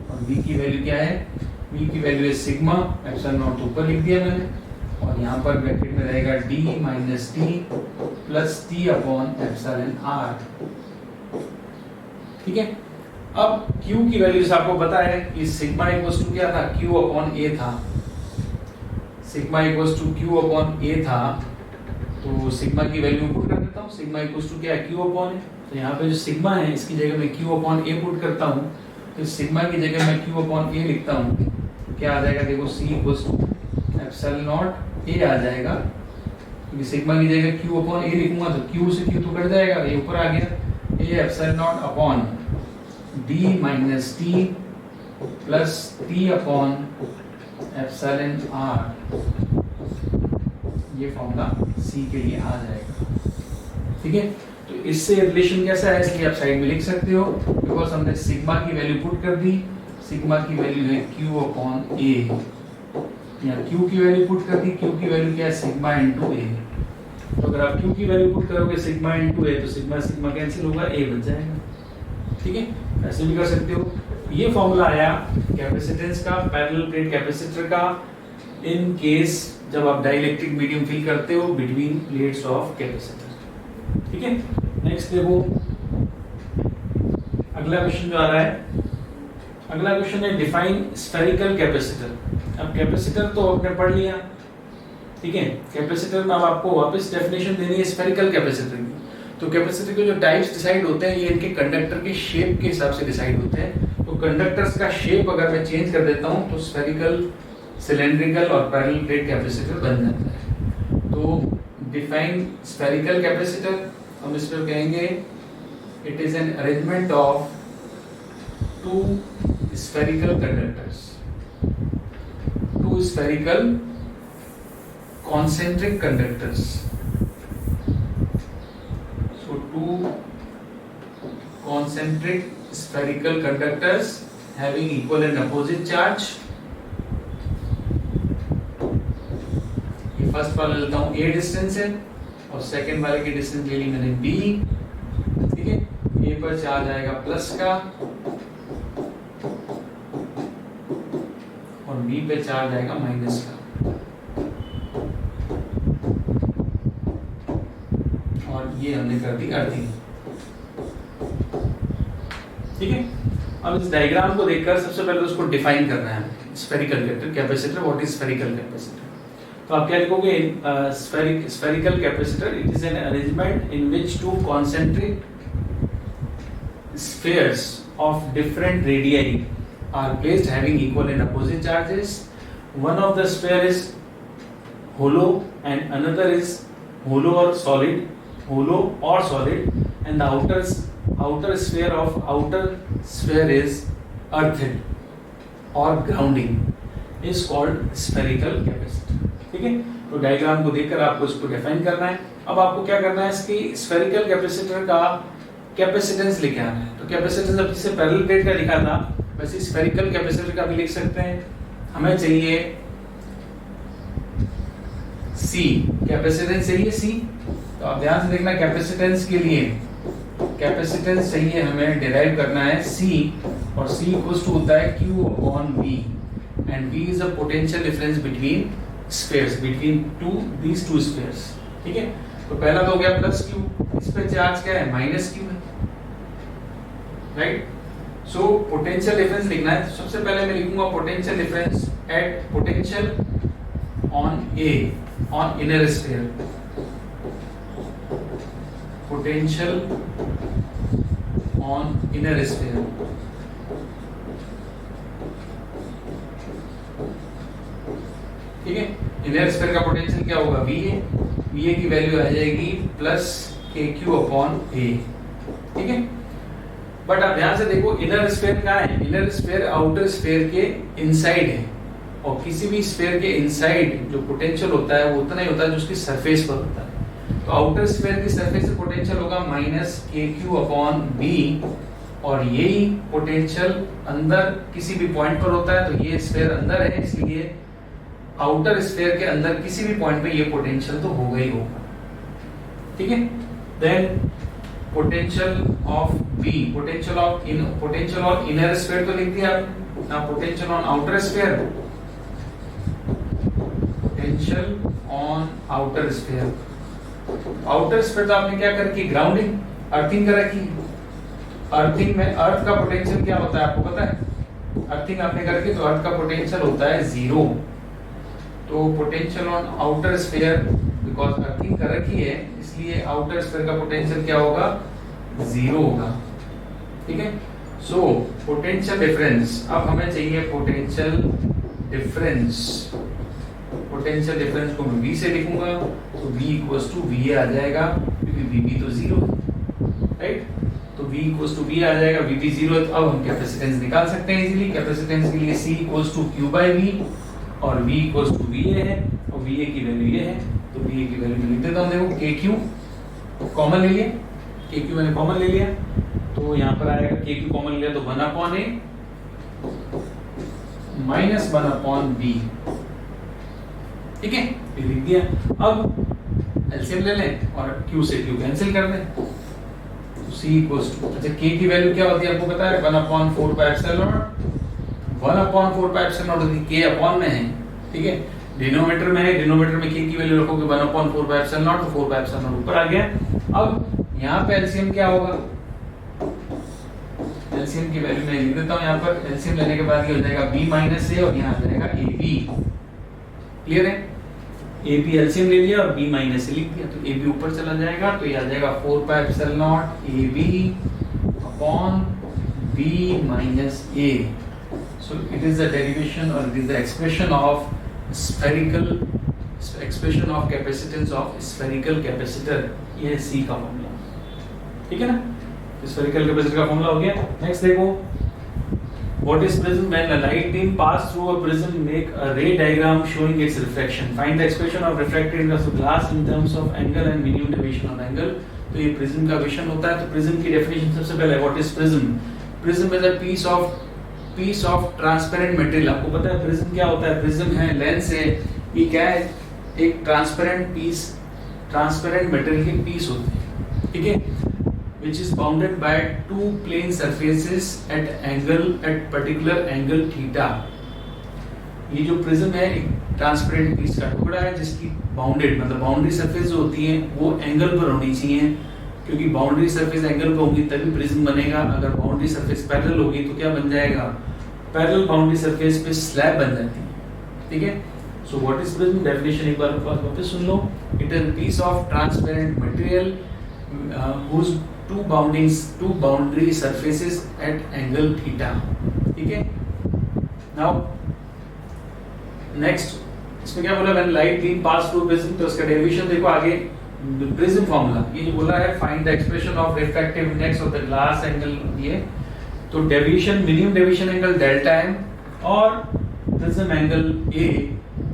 और V की वैल्यू क्या है, V की वैल्यू है सिग्मा, एप्सिलॉन नॉट ऊपर लिख दिया मैंने, और यहाँ पर ब्रैकेट में रहेगा D minus T plus T upon epsilon R। ठीक है, अब Q की वैल्यू से आपको पता है कि सिग्मा इक्वल्स टू क्या था, Q अपॉन A था, sigma equals to Q upon A था, तो सिग्मा की वैल्यू पुट कर देता हूँ। सिग्मा इक्वल्स टू क्या है, Q अपॉन A, तो यहाँ पे जो सिग्मा है इसकी जगह मैं Q अपॉन A पुट करता हूँ, तो सिग्मा की जगह मैं Q अपॉन A लिखता हूँ, तो क्या आ जाएगा, देखो C equals to epsilon not A आ जाएगा, क्योंकि सिग्मा की जगह Q अपॉन A लिखूंगा तो Q से Q तो कट जाएगा, ये ऊपर आ गया, A epsilon not upon D minus T plus T upon epsilon R, ये फॉर्मूला C के लिए आ जाएगा। ठीक है, तो इससे रिलेशन कैसा है, इसलिए आप साइड में लिख सकते हो, बिकॉज हमने सिग्मा की वैल्यू पुट कर दी, सिग्मा की वैल्यू है Q अपॉन A, या Q की वैल्यू पुट कर दी, Q की वैल्यू क्या है, सिग्मा इंटू A। तो अगर आप Q की वैल्यू पुट करोगे सिग्मा इनटू A, तो सिग्मा सिग्मा कैंसिल होगा, A बच जाएगा। ठीक है, ऐसे भी कर सकते हो। ये फॉर्मूला आया कैपेसिटेंस का, पैरेलल प्लेट कैपेसिटर का, इन केस जब आप डाइलेक्ट्रिक मीडियम फिल करते हो बिटवीन प्लेट्स ऑफ कैपेसिटर। ठीक है, नेक्स्ट देखो अगला क्वेश्चन जो आ रहा है। अगला क्वेश्चन है डिफाइन स्फेरिकल कैपेसिटर। अब कैपेसिटर तो आपने पढ़ लिया, ठीक है। कैपेसिटर में अब आपको वापस डेफिनेशन देनी है स्फेरिकल कैपेसिटर की। तो कैपेसिटर के जो टाइप्स डिसाइड होते हैं ये इनके कंडक्टर के शेप के हिसाब से डिसाइड होते हैं। तो कंडक्टर्स का शेप अगर मैं चेंज कर देता हूं तो स्फेरिकल, सिलेंड्रिकल और पैरेलल प्लेट कैपेसिटर बन जाता है। तो डिफाइन स्फेरिकल कैपेसिटर, हम इसमें कहेंगे it is an arrangement of two spherical conductors, two spherical concentric conductors. So two concentric spherical conductors having equal and opposite charge. ये फर्स्ट वाला लेता हूँ A डिस्टेंस है और सेकेंड वाले की डिस्टेंस ले ली मैंने B। ठीक है, A पर चार्ज आएगा प्लस का और B पे चार्ज आएगा माइनस का, और ये हमने कर दी अर्थिंग। ठीक है, अब इस डायग्राम को देखकर सबसे पहले उसको डिफाइन करना है। Spherical capacitor, what is spherical capacitor? तो आप क्या लिखोगे? Spherical capacitor it is an arrangement in which to concentric spheres of different radii are placed having equal and opposite charges. One of the sphere is hollow and another is hollow or solid, and the outer sphere of outer sphere is earthed or grounding is called spherical capacitor. ठीक है, तो diagram को देखकर आपको इसको define करना है। अब आपको क्या करना है, इसकी स्फेरिकल कैपेसिटर का कैपेसिटेंस लिखे आना है। तो कैपेसिटेंस अब जिसे पैरेलल प्लेट का लिखा था वैसे स्फेरिकल कैपेसिटर का भी लिख सकते हैं। हमें चाहिए C, कैपेसिटेंस चाहिए C। तो आप ध्यान से देखना, कैपेसिटेंस के लिए कैपेसिटेंस चाहिए हमें डिराइव करना है C, और C इक्वल्स टू होता है Q upon V, and V is a potential difference between spheres, between these two spheres. ठीक है, तो पहला तो हो गया प्लस Q, इस पे चार्ज क्या है? माइनस Q है, राइट। सो पोटेंशियल डिफरेंस लिखना है। तो सबसे पहले मैं लिखूंगा potential difference at potential on A on inner sphere, potential on inner sphere. ठीक है, इनर स्फीयर का पोटेंशियल क्या होगा? VA की वैल्यू आ जाएगी प्लस KQ अपॉन A। ठीक है, बट आप ध्यान से देखो इनर स्फीयर कहाँ है? इनर स्फीयर आउटर स्फीयर के इनसाइड है, और किसी भी स्फीयर के इनसाइड जो पोटेंशियल होता है वो उतना ही होता है जो उसकी सरफेस पर होता है। तो आउटर स्फीयर की सरफेस से पोटेंशियल होगा माइनस KQ अपॉन B, और यही पोटेंशियल अंदर किसी भी पॉइंट पर होता है। तो ये स्फीयर अंदर है, इसलिए आउटर स्फीयर के अंदर किसी भी पॉइंट पे ये पोटेंशियल तो होगा ही होगा। ठीक है, then potential of B, potential on inner sphere तो लिख दिया ना, potential on outer sphere, potential on outer sphere. Outer sphere तो आपने क्या कर रखी? ग्राउंडिंग, अर्थिंग कर रखी। अर्थिंग में अर्थ का पोटेंशियल क्या होता है आपको पता है? अर्थिंग आपने कर रखी तो अर्थ का पोटेंशियल होता है 0। तो potential on outer sphere, because earthing कर रखी है इसलिए आउटर स्फीयर का पोटेंशियल क्या होगा? 0 होगा। ठीक है, सो पोटेंशियल डिफरेंस, अब हमें चाहिए पोटेंशियल डिफरेंस। पोटेंशियल डिफरेंस को मैं V से लिखूंगा, तो V इक्वल्स टू VA आ जाएगा, क्योंकि VB तो 0 है, राइट। तो V इक्वल्स टू VA आ जाएगा, VB 0 है, तो अब हम कैपेसिटेंस निकाल सकते हैं इजीली। कैपेसिटेंस के लिए C equals to Q by V, और V इक्वल्स टू VA है, और VA की वैल्यू ये है, तो VA की वैल्यू मैं लिख देता हूँ। देखो KQ कॉमन ले लिया, KQ मैंने कॉमन ले लिया, तो यहाँ पर आएगा KQ कॉमन लिया तो 1 upon A minus 1 upon B। ठीक है, ये लिख दिया। अब एलसीएम ले लें और Q से Q कैंसिल कर दें, तो C इक्वल्स टू, अच्छा K की वैल्यू क्या होती है आपको पता है, 1/4 pi epsilon not, 1/4 pi epsilon not होती है, K अपॉन में है, ठीक है, डिनोमिनेटर में है, डिनोमिनेटर में K की वैल्यू रखोगे 1/4 पाई एप्सिलॉन नॉट, तो 4 पाई एप्सिलॉन नॉट ऊपर आ गया। अब यहाँ पे एलसीएम क्या होगा, एलसीएम की वैल्यू मैं लिख देता हूँ यहाँ पर, एलसीएम लेने के बाद ये हो जाएगा B माइनस A और यहाँ आ जाएगा AB, क्लियर है, AB एलसीएम ले लिया और B माइनस A लिख दिया, तो AB ऊपर चला जाएगा, तो ये आ जाएगा 4 pi epsilon not AB upon B minus A। So it is the derivation or it is the expression of spherical expression of capacitance of spherical capacitor, ये C का फॉर्मूला, ठीक है ना, spherical capacitor का फॉर्मूला हो गया। Next देखो, what is prism, when a light beam pass through a prism make a ray diagram showing its refraction, find the expression of refracted index of glass in terms of angle and minimum deviation of angle। तो ये prism का विषय होता है, तो prism की definition सबसे पहले what is prism, prism is a piece of transparent material, आपको पता है प्रिज्म क्या होता है, प्रिज्म है, लेंस है, ये क्या है, एक ट्रांसपेरेंट पीस, ट्रांसपेरेंट मटेरियल के पीस होते हैं, ठीक है, which is bounded by two plane surfaces at particular angle theta। ये जो प्रिज्म है एक ट्रांसपेरेंट पीस का टुकड़ा है जिसकी बाउंडेड मतलब बाउंड्री सरफेस जो होती है वो एंगल पर होनी चाहिए, क्योंकि बाउंड्री सरफेस एंगल पर होगी तभी प्रिज्म बनेगा। अगर बाउंड्री सरफेस पैरेलल होगी तो क्या बन जाएगा, पैरेलल बाउंड्री सरफेस पे स्लैब बन जाती है, ठीक है। So what is prism, definition एक बार वापस सुन लो, it is piece of transparent material whose two boundary surfaces at angle theta, ठीक है। Now next इसमें क्या बोला, when light beam pass through prism, तो इसका डेरिवेशन देखो आगे, प्रिज्म फॉर्मूला ये जो बोला है, find the expression of refractive index of the glass angle, ये तो deviation, minimum deviation angle delta M और प्रिज्म एंगल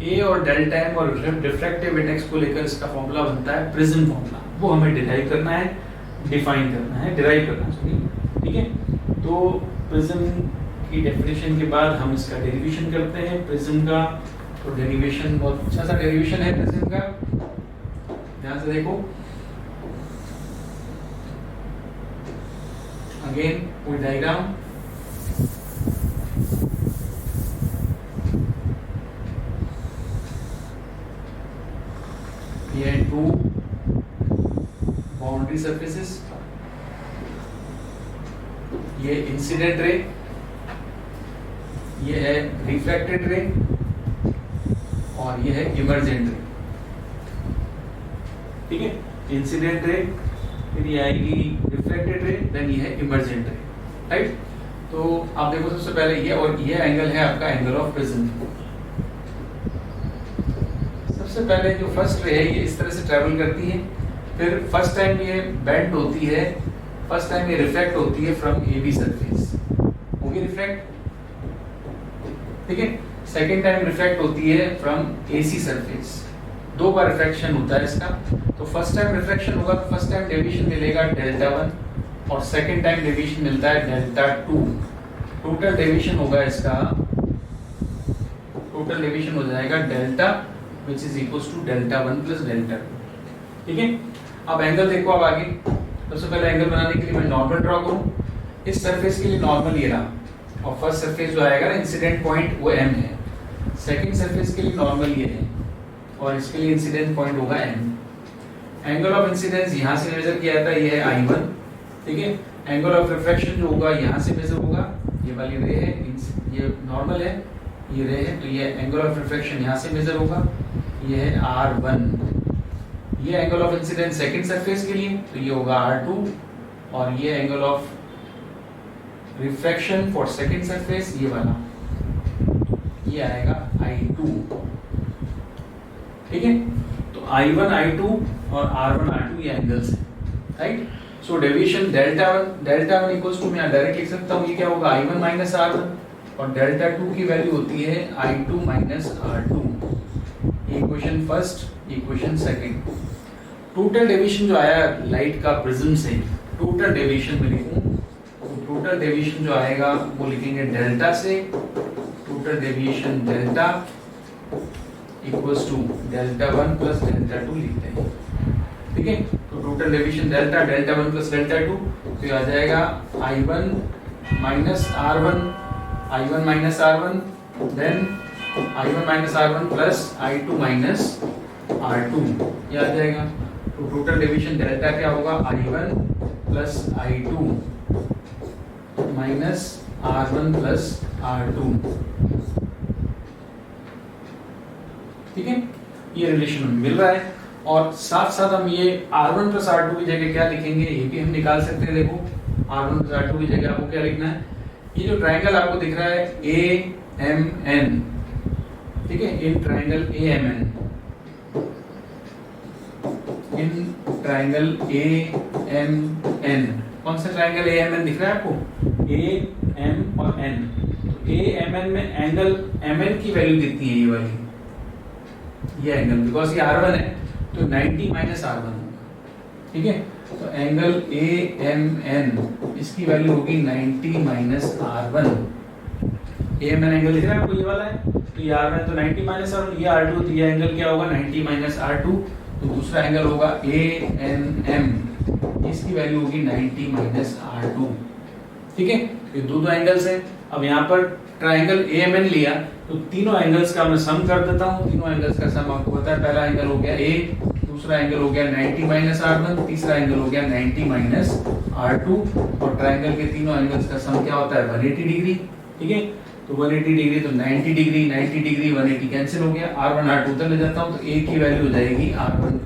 ए और डेल्टा एम और रिफ्रैक्टिव इंडेक्स को लेकर इसका फॉर्मूला बनता है प्रिज्म फॉर्मूला, वो हमें डिराइव करना है, डिफाइन करना है, डिराइव करना चाहिए, ठीक है। तो प्रिज्म की डेफिनेशन के बाद हम इसका डेरिवेशन करते हैं प्रिज्म का, तो डेरिवेशन बहुत अच्छा सा डेरिवेशन है प्रिज्म का, ध्यान से देखो, अगेन कोई डायग्राम, ये टू बाउंड्री सरफेसेस, ये इंसिडेंट रे, ये है रिफ्लेक्टेड रे और ये है इमर्जेंट रे, ठीक है। इंसिडेंट रे, फिर ये आएगी रिफ्लेक्टेड रे, देन ये है इमर्जेंट रे, राइट। तो आप देखो सबसे पहले ये, और ये एंगल है आपका एंगल ऑफ प्रिज्म। सबसे पहले जो फर्स्ट रे है ये इस तरह से ट्रेवल करती है, फिर फर्स्ट टाइम ये बेंड होती है, फर्स्ट टाइम ये रिफ्लेक्ट होती है फ्रॉम ए बी सरफेस, होगी रिफ्लेक्ट, ठीक है। सेकेंड टाइम रिफ्लेक्ट होती है फ्रॉम ए सी सरफेस, दो बार रिफ्लेक्शन होता है इसका। तो फर्स्ट टाइम रिफ्लेक्शन होगा तो फर्स्ट टाइम डेविएशन मिलेगा डेल्टा 1 और सेकेंड टाइम डेविएशन मिलता है डेल्टा 2। टोटल डेविएशन होगा इसका, टोटल डेविएशन हो जाएगा delta which is equals to delta 1 plus delta 2, ठीक है। अब एंगल देखो, अब आगे सबसे पहले एंगल बनाने के लिए मैं नॉर्मल ड्रॉ करूं, इस सरफेस के लिए नॉर्मल ये रहा और फर्स्ट सरफेस जो आएगा ना इंसिडेंट पॉइंट वो m है, सेकंड सरफेस के लिए नॉर्मल ये है और इसके लिए इंसिडेंट पॉइंट होगा m। एंगल ऑफ इंसिडेंस यहाँ से मेजर किया था, ये है I1, ठीक है। एंगल ऑफ रिफ्रैक्शन जो होगा यहाँ से मेजर होगा, ये वाली रे है, ये नॉर्मल है, ये रे है, तो ये एंगल ऑफ रिफ्रैक्शन यहाँ से मेजर होगा, ये है R1। ये angle of incidence second surface के लिए, तो ये होगा R2 और ये angle of refraction for second surface ये वाला, ये आएगा I2, ठीक है। तो I1 I2 और R1 R2 ये एंगल्स हैं, right. So deviation delta 1 equals to, मैं यहाँ डायरेक्ट लिख सकता हूँ, ये क्या होगा I1 माइनस R1 और डेल्टा 2 की वैल्यू होती है I2 माइनस R2। Equation first, equation second. Total deviation जो आया लाइट का प्रिज्म से, टोटल डेविएशन में लिखूं तो टोटल डेविएशन जो आएगा वो लिखेंगे डेल्टा से, total deviation delta equals to delta 1 plus delta 2 लिखते हैं, ठीक है। तो total deviation delta, delta 1 plus delta 2, तो ये आ जाएगा I1 माइनस R1, I1 माइनस R1, देन I1 माइनस R1 प्लस I2 माइनस R2, ये आ जाएगा। तो टोटल डेविएशन डेल्टा क्या होगा, I1 plus I2 minus R1 plus R2, ठीक है। ये रिलेशन हमें मिल रहा है और साथ साथ हम ये R1 प्लस R2 की जगह क्या लिखेंगे ये भी हम निकाल सकते हैं। देखो R1 प्लस R2 की जगह आपको क्या लिखना है, ये जो ट्राइंगल आपको दिख रहा है AMN, ठीक है, in triangle AMN, in triangle AMN, कौन सा ट्राइंगल AMN दिख रहा है आपको, AM और N। तो AMN में एंगल MN की वैल्यू कितनी है, ये वाली, ये एंगल, बिकॉज ये R1 है तो 90 माइनस R1 होगा, ठीक है। तो एंगल AMN इसकी वैल्यू होगी 90 माइनस R1। AMN एंगल दिख रहा है आपको, ये वाला है, तो ये R1 है तो 90 माइनस R1, ये R2, तो ये एंगल क्या होगा 90 माइनस R2। तो दूसरा एंगल होगा ANM, इसकी वैल्यू होगी 90 माइनस R2, ठीक है। ये दो एंगल्स हैं। अब यहाँ पर ट्राइंगल AMN लिया तो तीनों एंगल्स का मैं सम कर देता हूँ। तीनों एंगल्स का सम आपको पता है, पहला एंगल हो गया A, दूसरा एंगल हो गया 90 माइनस R1, तीसरा एंगल हो गया 90 माइनस R2, और ट्राइंगल के तीनों एंगल्स का सम क्या होता है 180 डिग्री, ठीक है। तो 180 डिग्री तो 90 डिग्री 90 डिग्री 180 कैंसिल हो गया, R1 R2 उधर ले जाता हूँ तो A की वैल्यू हो जाएगी R1